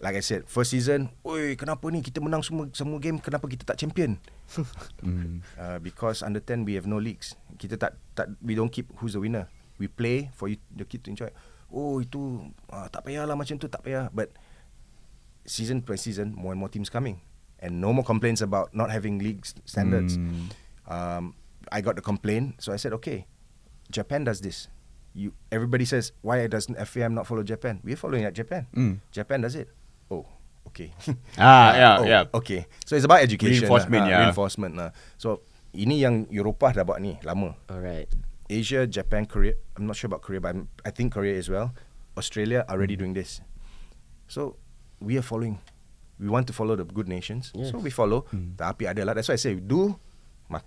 Like I said, first season, oi, kenapa ni kita menang semua game, kenapa kita tak champion? Because under 10 we have no leagues. Kita we don't keep who's the winner. We play for you, the kid to enjoy. Oh, itu tak payahlah macam tu, tak payah. But season by season, more and more teams coming, and no more complaints about not having league standards. I got the complaint, so I said, okay, Japan does this. Everybody says, why doesn't FAM not follow Japan? We're following at Japan. Japan does it. Oh, okay. Okay. So it's about education. Reinforcement. So ini yang Eropah dah buat ni lama. Alright. Asia, Japan, Korea. I'm not sure about Korea, but I think Korea as well. Australia are already doing this. So we are following. We want to follow the good nations. Yes. So we follow. Tapi ada lah. That's why I say do.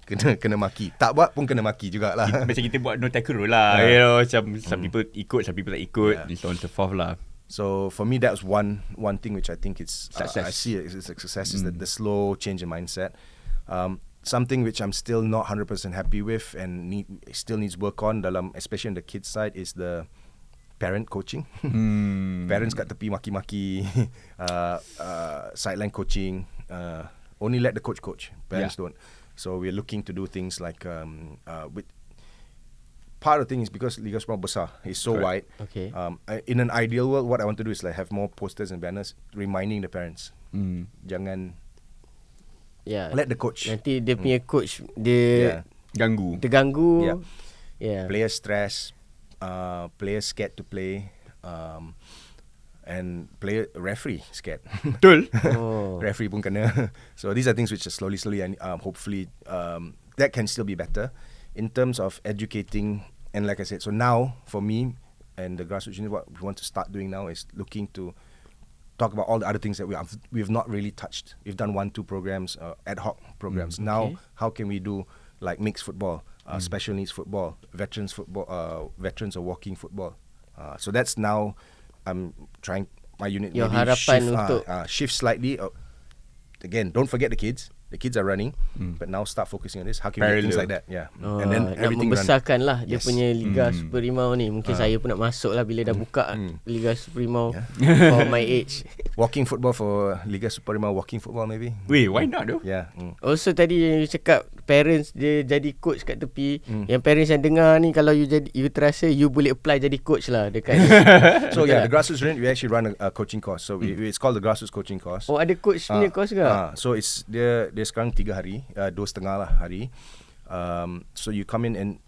Kena maki. Tak buat pun kena maki jugalah. Macam kita buat no tackle rule lah. Macam some people ikut, some people tak ikut, and so on and so forth lah. So for me, that's one thing which I think it's success. I see it as a success is the slow change in mindset. Something which I'm still not 100% happy with and still needs work on dalam, especially on the kids side, is the parent coaching. Parents kat tepi maki-maki, sideline coaching. Only let the coach. Parents don't. So we're looking to do things like with part of the thing is because Liga Superior besar, it's so wide. Okay. In an ideal world, what I want to do is like have more posters and banners reminding the parents. Jangan let the coach. Nanti dia punya coach dia terganggu. Players stress, players scared to play, and referee scared. Betul. Referee pun kena. So these are things which are slowly and hopefully that can still be better in terms of educating. And like I said, so now for me and the grassroots unit, what we want to start doing now is looking to talk about all the other things that we've not really touched. We've done 1-2 programs, ad hoc programs. Now how can we do like mixed football, special needs football, veterans football, veterans or walking football. So that's now I'm trying my unit Your maybe harapan shift slightly. Again, don't forget the kids. The kids are running, but now start focusing on this. How can we do things like that? Yeah, and then everything nak membesarkan lah dia Yes. punya Liga Super Rimau ni. Mungkin saya pun nak masuk lah bila dah buka Liga Super Rimau for my age. Walking football for Liga Super Rimau, walking football maybe. Wait, why not though? Yeah. Also tadi yang you cakap parents dia jadi coach kat tepi. Yang parents yang dengar ni, kalau you terasa you boleh apply jadi coach lah dekat So yeah, the grassroots unit we actually run a coaching course. So it's called the grassroots coaching course. Oh, ada coach punya course ke? So it's dia sekarang 3 hari, 2.5 lah hari. So you come in and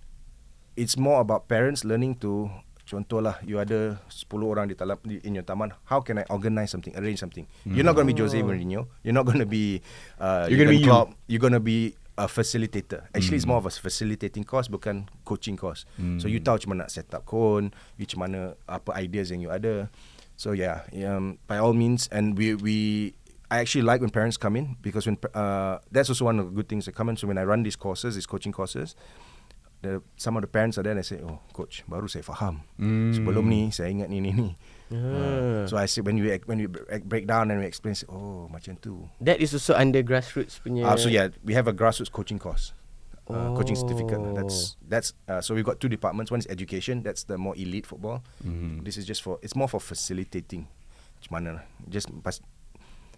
it's more about parents learning to, contohlah you ada 10 orang in your taman, how can I organize something, arrange something. You're not going to be Jose Mourinho, you're not going to be you're going to be a facilitator. Actually it's more of a facilitating course, bukan coaching course. So you tahu macam mana nak set up cone, macam mana apa ideas yang you ada. So yeah, by all means. And I actually like when parents come in, because when that's also one of the good things that come in. So when I run these coaching courses, some of the parents are there and I say, oh coach, baru saya faham. Sebelum ni saya ingat ni. So I say when we break down and we explain, say, oh macam tu. That is also under grassroots punya. So yeah, we have a grassroots coaching course. Coaching certificate. That's so we've got 2 departments. One is education, that's the more elite football. This is just it's more for facilitating. Macam mana just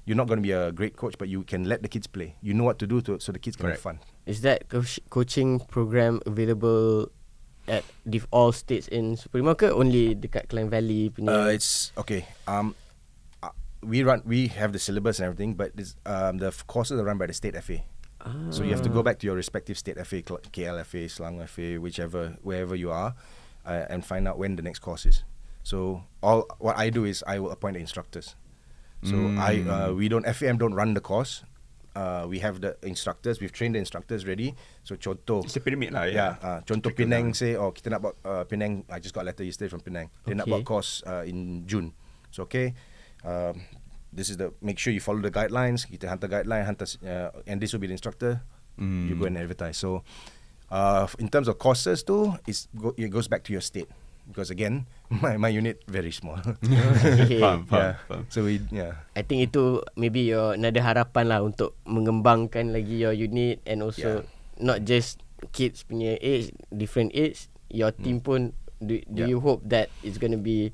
you're not going to be a great coach, but you can let the kids play. You know what to do so the kids can have fun. Is that coaching program available at all states in Suprema ke only dekat Klang Valley punya? It's okay. We have the syllabus and everything, but the courses are run by the state FA. So you have to go back to your respective state FA, KL FA, Selangor FA, wherever you are, and find out when the next course is. So what I do is I will appoint the instructors. So FAM don't run the course. We have the instructors. We've trained the instructors ready. So contoh, it's a pyramid lah. Contoh Penang say, kita nak buat Penang. I just got a letter yesterday from Penang. They nak buat course in June. So this is make sure you follow the guidelines. Kita hantar guideline, and this will be the instructor. You go and advertise. So in terms of courses too, it goes back to your state. Because again, my unit very small. Faham. So I think itu maybe your another harapan lah untuk mengembangkan lagi your unit, and also not just kids punya age, different age. Your team pun do you hope that it's going to be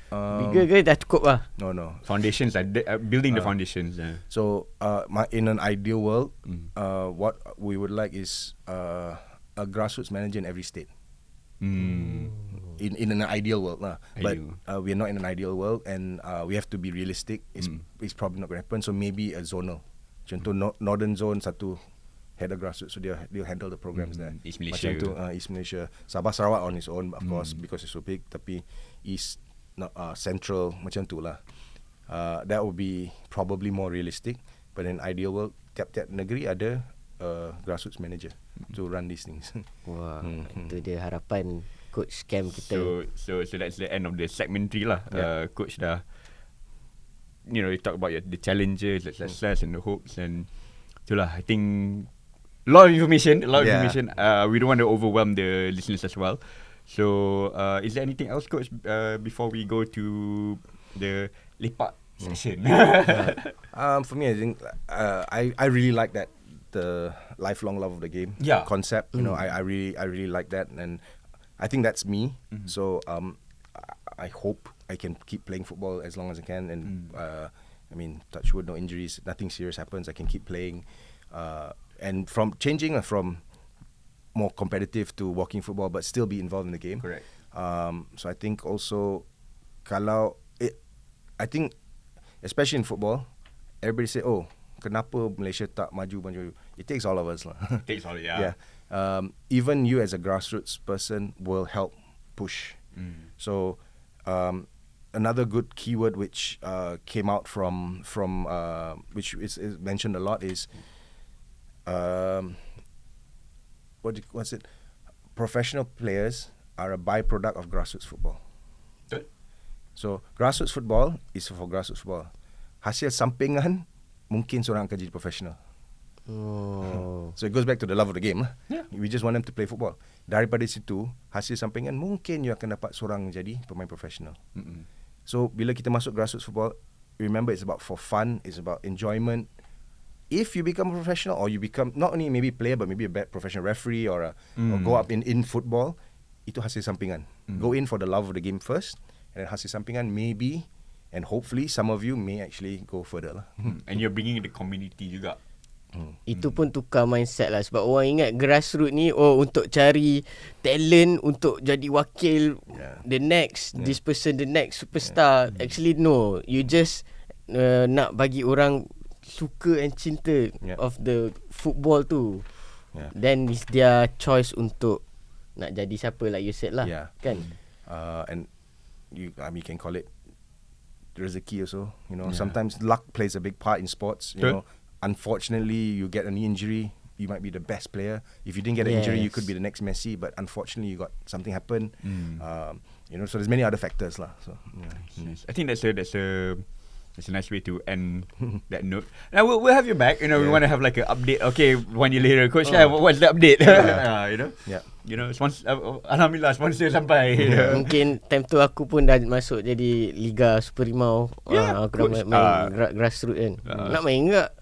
bigger ke dah cukup lah? No. Foundations are building the foundations. So in an ideal world, what we would like is a grassroots manager in every state. In an ideal world lah, but we're not in an ideal world, and we have to be realistic. It's probably not going to happen. So maybe a zonal. Contoh Northern Zone satu head of grassroots, so they'll handle the programs there. East Malaysia. Macam tu, East Malaysia, Sabah Sarawak on its own, of course, because it's so big. Tapi East, Central, macam tu lah. That would be probably more realistic. But in ideal world, tiap-tiap negeri ada grassroots manager to run these things. Wah, itu dia harapan Coach Cam kita. So that's the end of the segment 3 lah. Coach dah, you talk about the challenges, the success and the hopes, and itulah, I think a lot of information. We don't want to overwhelm the listeners as well. So is there anything else, Coach, before we go to the lepak session? For me, I think I really like that, the lifelong love of the game concept. I really like that, and I think that's me. So I hope I can keep playing football as long as I can, and I mean, touch wood, no injuries, nothing serious happens, I can keep playing, and from changing from more competitive to walking football, but still be involved in the game. Correct. So I think also, I think especially in football, everybody say, oh, kenapa Malaysia tak maju? It takes all of us lah. Takes all, even you as a grassroots person will help push. So another good keyword which came out from which is mentioned a lot is what's it? Professional players are a byproduct of grassroots football. Good. So grassroots football is for grassroots football. Hasil sampingan mungkin seorang akan jadi professional. So it goes back to the love of the game lah. We just want them to play football. Daripada situ, hasil sampingan mungkin you akan dapat seorang jadi pemain profesional. So bila kita masuk grassroots football, remember it's about for fun, it's about enjoyment. If you become a professional, or you become not only maybe player but maybe a professional referee or go up in football, itu hasil sampingan. Go in for the love of the game first, and then hasil sampingan maybe, and hopefully some of you may actually go further lah. And you're bringing the community juga. Itu pun tukar mindset lah, sebab orang ingat grassroots ni untuk cari talent untuk jadi wakil the next this person, the next superstar. Actually no, you just nak bagi orang suka and cinta of the football tu. Then it's their choice untuk nak jadi siapa, like you said lah, kan? And you can call it rezeki also. Sometimes luck plays a big part in sports. Unfortunately, you get an injury, you might be the best player. If you didn't get an injury, you could be the next Messi. But unfortunately, you got something happen. So there's many other factors lah. So I think that's a nice way to end that note. Now we'll have you back. We want to have like an update. Okay, 1 year later, Coach, what's the update? Alhamdulillah sponsor sampai. Mungkin time tu aku pun dah masuk jadi Liga Super Rimau. Aku dah main grassroots kan. Nak main enggak?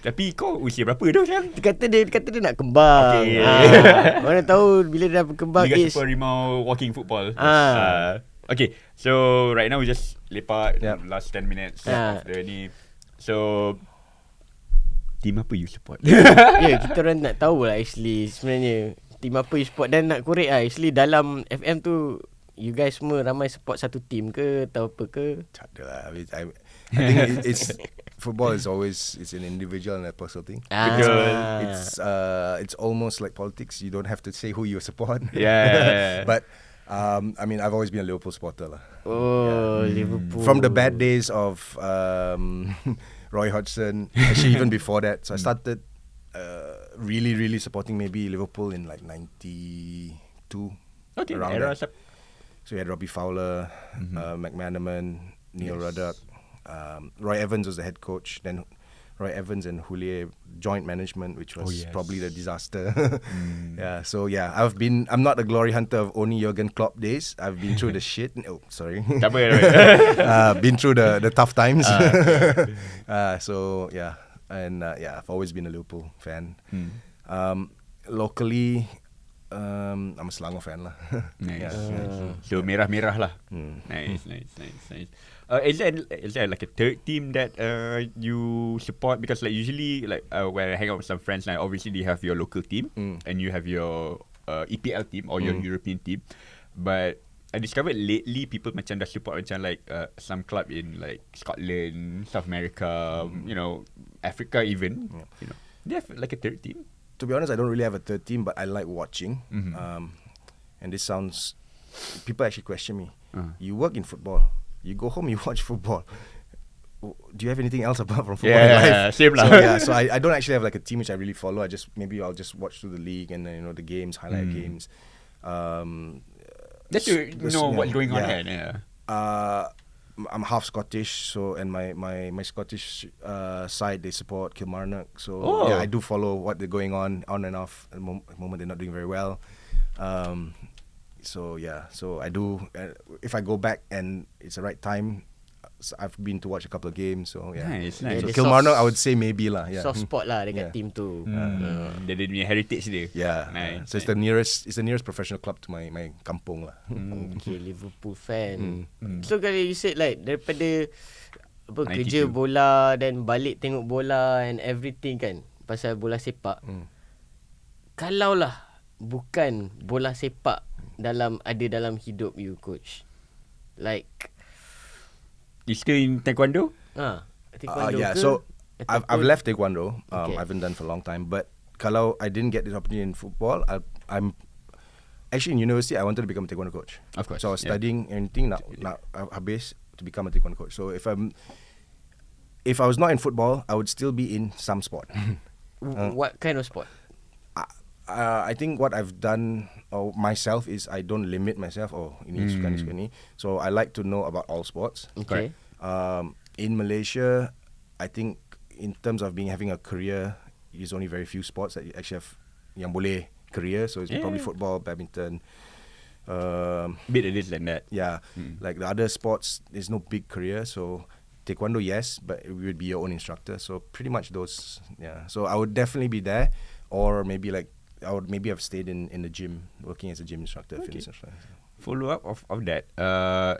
Tapi kau usia berapa dah sekarang? Dia kata dia nak kembang. Mana tahu bila dah berkembang. Liga Super Rimau walking football. Okay, so right now we just lepak last 10 minutes of the ni. So team apa you support? Kita orang nak tahu lah actually sebenarnya team apa you support. Dan nak korek lah actually dalam FM tu you guys semua ramai support satu team ke atau apa ke? Tak ada lah. I think it's football is always it's an individual and a personal thing. It's almost like politics. You don't have to say who you support. Yeah. But I mean, I've always been a Liverpool supporter lah. Liverpool. From the bad days of Roy Hodgson, actually even before that. So I started really supporting maybe Liverpool in like 92. Okay, around era that. So you had Robbie Fowler, McManaman, Neil Ruddock, Roy Evans was the head coach. Then Roy Evans and 𝙒𝙊𝙍𝙃 joint management, which was probably the disaster. I'm not a glory hunter of only 𝙎𝙊𝘾𝙄𝑼𝙇𝙎 Klopp days. I've been through the shit. Oh, sorry. Been through the tough times. I've always been a Liverpool fan. Locally, I'm a Selangor fan lah. Nice. So merah-merah lah. Nice. Is there like a third team that you support? Because like usually like when I hang out with some friends, like obviously they have your local team and you have your EPL team or your European team. But I discovered lately people macam dah support macam like some club in like Scotland, South America, you know, Africa even. You know, they have like a third team. To be honest, I don't really have a third team, but I like watching. And this sounds, people actually question me. You work in football. You go home, you watch football. Do you have anything else apart from football in life? Same lah. So I don't actually have like a team which I really follow. I'll just watch through the league and then, you know, the games, highlight games. Just to know what's going on. I'm half Scottish, so and my Scottish side they support Kilmarnock. So I do follow what they're going on and off. At the moment they're not doing very well. So I do. If I go back and it's the right time, I've been to watch a couple of games. So Nice. So Kilmarnock, I would say maybe lah. Soft spot lah dekat team tu. Dia ada punya heritage dia. Nice. So it's the nearest professional club to my kampung lah. Okay, Liverpool fan. So kalau you said like daripada kerja bola dan balik tengok bola and everything kan pasal bola sepak. Kalau lah bukan bola sepak dalam hidup you, coach, like you still in taekwondo? Taekwondo so I've left taekwondo. I haven't done for a long time. But kalau I didn't get this opportunity in football, I'm actually in university. I wanted to become a taekwondo coach. Of course. So I was studying anything nak habis to become a taekwondo coach. So if I was not in football, I would still be in some sport. What kind of sport? I think what I've done myself is I don't limit myself. Ini suka ni. So I like to know about all sports. Okay. In Malaysia, I think in terms of having a career, there's only very few sports that you actually have yang boleh career. So it's probably football, badminton. Bit it is like that. Like the other sports, there's no big career. So taekwondo, yes, but it would be your own instructor. So pretty much those. So I would definitely be there, or maybe like. I would maybe have stayed in the gym, working as a gym instructor, fitness instructor. Follow up of that.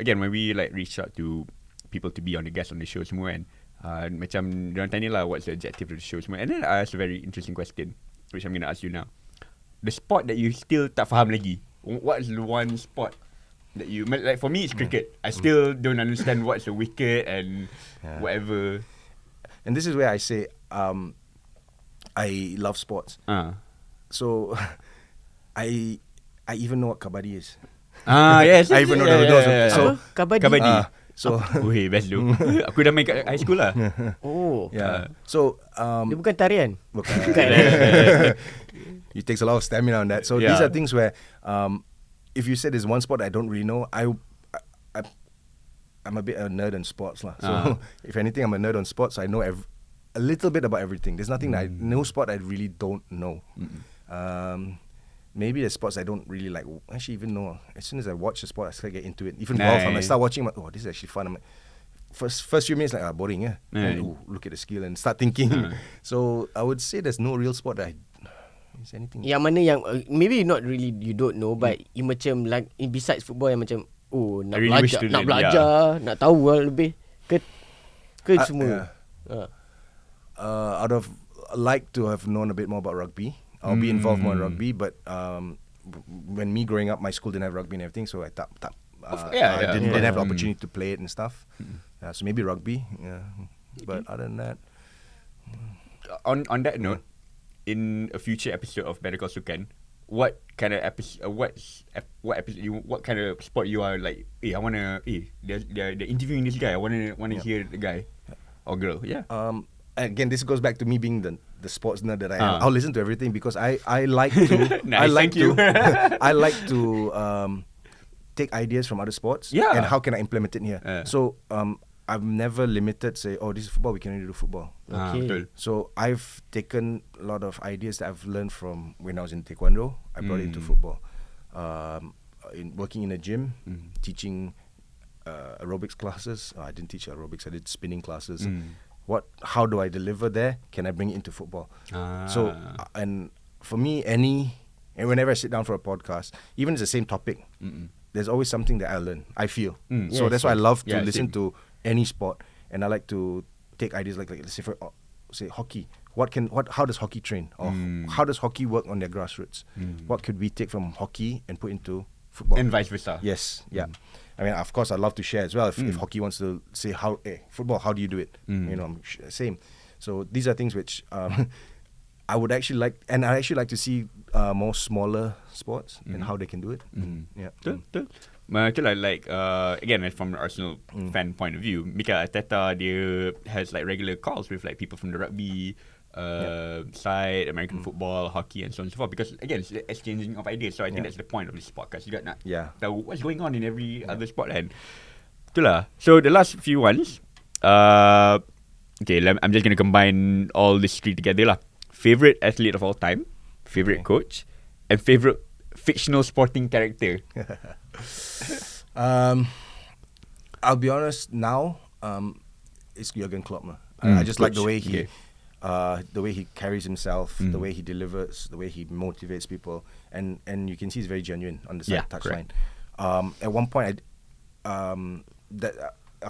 Again, when we like reach out to people to be on the guest on the show semua kan, macam diorang tanya lah what's the objective of the show semua. And then I asked a very interesting question, which I'm going to ask you now. The sport that you still tak faham lagi. What is the one sport that you like? For me, it's cricket. I still don't understand what's the wicket and whatever. And this is where I say I love sports. So, I even know what kabaddi is. Yes. I even know those. So, kabaddi. Best tu. Aku dah main kat high school lah. So, dia bukan tarian. Bukan. It takes a lot of stamina on that. So these are things where, if you said there's one sport I don't really know, I'm a bit a nerd on sports lah. So if anything, I'm a nerd on sports. I know a little bit about everything. There's nothing no sport I really don't know. Maybe the sports I don't really like actually even know. As soon as I watch the sport, I start to get into it. Even golf, I start watching, I'm like, this is actually fun. I'm like, first few minutes like boring, And, look at the skill and start thinking. So I would say there's no real sport that is anything. Yang mana yang maybe not really you don't know, but you macam like besides football yang macam nak really belajar, nak tahu lebih ke semua. I'd have liked to have known a bit more about rugby. I'll be involved more in rugby, but when me growing up, my school didn't have rugby and everything, so I didn't have the opportunity to play it and stuff. So maybe rugby, but other than that. On that note, in a future episode of Better Call Sukan, what kind of episode? What kind of sport you are like? They're interviewing this guy. I wanna hear the guy or girl. Yeah. Again, this goes back to me being the sports nerd that I am. I'll listen to everything because I like to. Nice, I like to take ideas from other sports. Yeah. And how can I implement it here? So I've never limited. Say, oh, this is football. We can only do football. Okay. So I've taken a lot of ideas that I've learned from when I was in taekwondo. I brought it into football. In working in a gym, teaching aerobics classes. I didn't teach aerobics. I did spinning classes. How do I deliver there? Can I bring it into football? So and for me, and whenever I sit down for a podcast, even if it's the same topic, there's always something that I learn. I feel so that's why I love to listen to any sport, and I like to take ideas like let's say say hockey. How does hockey train, or how does hockey work on their grassroots? What could we take from hockey and put into football, and vice versa? Yes, yeah. I mean, of course, I'd love to share as well. If hockey wants to say football, how do you do it? Same. So these are things which I would actually like, and I actually like to see more smaller sports and how they can do it. Itulah like again from an Arsenal fan point of view, Mikel Arteta dia has like regular calls with like people from the rugby side, American football, hockey, and so on and so forth. Because again, it's exchanging of ideas. So I think that's the point of this podcast. You got nak tahu what's going on in every other sport, and itulah. So the last few ones, I'm just gonna combine all these three together lah. Favorite athlete of all time, favorite coach, and favorite fictional sporting character. I'll be honest now. It's Jurgen Klopp. I just like the way he carries himself, the way he delivers, the way he motivates people, and you can see he's very genuine on the side touchline. At one point, of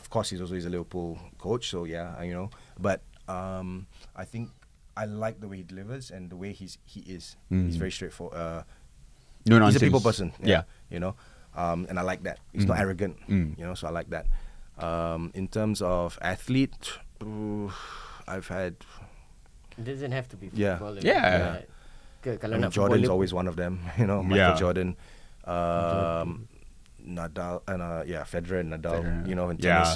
course he's a Liverpool coach, so but I think I like the way he delivers and the way he is. He's very straightforward. No nonsense. He's a people person. Yeah. And I like that. He's not arrogant. So I like that. In terms of athlete, I've had. It doesn't have to be Yeah. football. Yeah. Kalau nak Jordan's football, always one of them. Michael Jordan, Nadal, and Federer and Nadal. In tennis,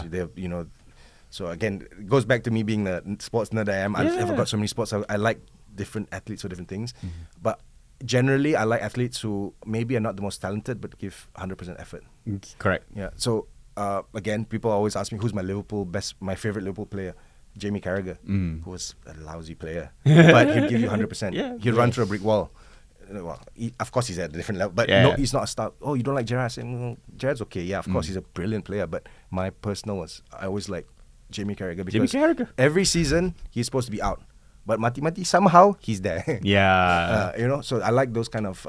So again, it goes back to me being the sports nerd I am. I've got so many sports. I like different athletes for different things, but generally, I like athletes who maybe are not the most talented but give 100% effort. Correct. Yeah. So again, people always ask me who's my favorite Liverpool player. Jamie Carragher, who was a lousy player, but he'd give you 100%. He'd run through a brick wall. Well, of course he's at a different level, but no, he's not a star. Oh, you don't like Gerrard? Gerrard's okay. Yeah, of course he's a brilliant player, but my personal was I always like Jamie Carragher because every season he's supposed to be out, but mati somehow he's there. So I like those kind of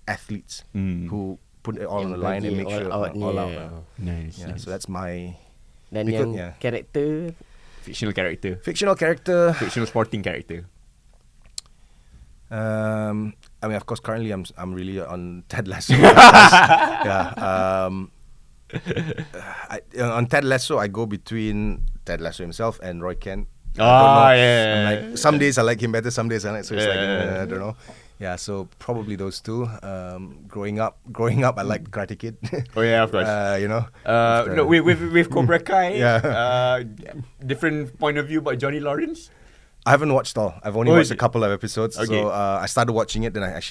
athletes who put it all on the line and make sure all out. Nice. So that's my. Dan yang karakter. Fictional character. Fictional sporting character. I mean, of course, currently I'm really on Ted Lasso. On Ted Lasso, I go between Ted Lasso himself and Roy Kent. Like, some days I like him better, some days I like. So it's like I don't know. Yeah, so probably those two. Growing up, I liked Karate Kid. Oh yeah, of course. No, with Cobra Kai. Different point of view about Johnny Lawrence. I haven't watched all. I've only watched a couple of episodes. Okay. So I started watching it, then I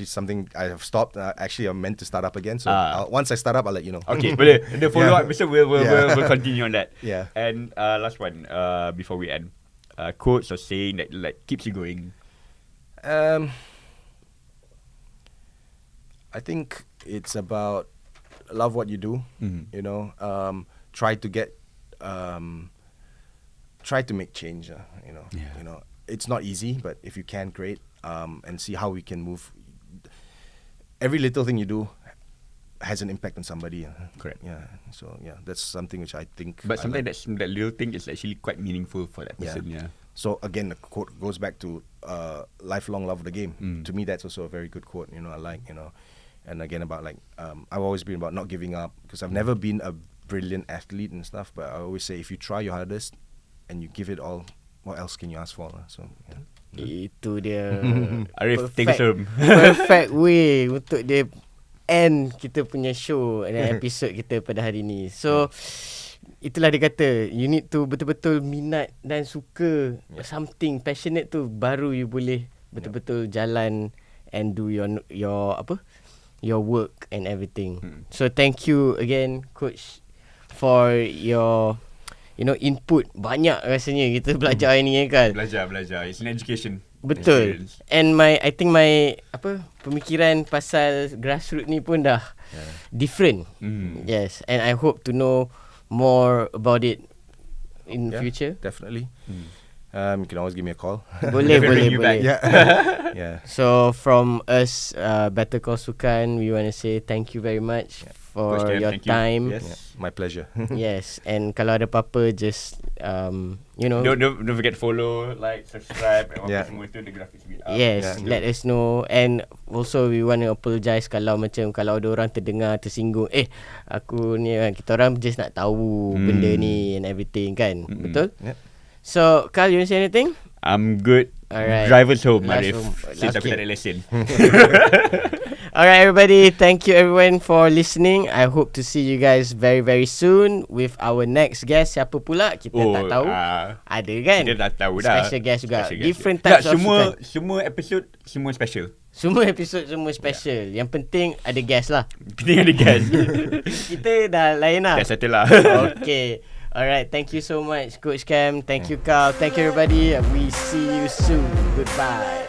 have stopped. Actually, I'm meant to start up again. So once I start up, I'll let you know. Okay, but the follow-up, we'll continue on that. Yeah. And last one, before we end, quotes or saying that like keeps you going. I think it's about love what you do. Try to make change. It's not easy, but if you can, great. And see how we can move. Every little thing you do has an impact on somebody. Correct. Yeah. So yeah, that's something which I think. But sometimes that little thing is actually quite meaningful for that person. Yeah. So again, the quote goes back to lifelong love of the game. To me, that's also a very good quote. I like, and again about like I've always been about not giving up, because I've never been a brilliant athlete and stuff. But I always say, if you try your hardest and you give it all, what else can you ask for? So yeah. Itu dia Arief, take us home. perfect way untuk dia end kita punya show dan episod kita pada hari ni. So itulah dia kata, you need to betul-betul minat dan suka something, passionate tu, baru you boleh betul-betul jalan and do your work and everything. So thank you again, Coach, for your input. Banyak rasanya kita belajar ini kan. Belajar. It's an education. Betul. Experience. And I think my pemikiran pasal grassroots ni pun dah different. Yes, and I hope to know more about it in future. Definitely. You can always give me a call. Boleh. Yeah. So from us, Better Call Sukan, we want to say thank you very much for Coach, your time. Yes. Yeah, my pleasure. Yes, and kalau ada apa-apa, just Don't forget follow, like, subscribe, and semua itu the graphics will be up. Yes, let us know. And also we want to apologise kalau ada orang terdengar tersinggung, aku ni kan, kita orang just nak tahu benda ni and everything kan. Betul? Yeah. So Khal, you want to say anything? I'm good. Alright. Drivers home, Last Arief. home. Since aku Okay. tak ada lesson. Alright everybody, thank you everyone for listening. I hope to see you guys very very soon with our next guest. Siapa pula? Kita tak tahu. Ada kan? Kita dah tahu dah. Special guest juga. Special Different guest. types of sukan. Semua episode semua special. Semua episod semua special. Yang penting ada guest lah. Penting ada guest. Kita dah lain lah. Dah settle lah. Okay. Alright, thank you so much Coach Cam. Thank you Khal. Thank you everybody. We see you soon. Goodbye.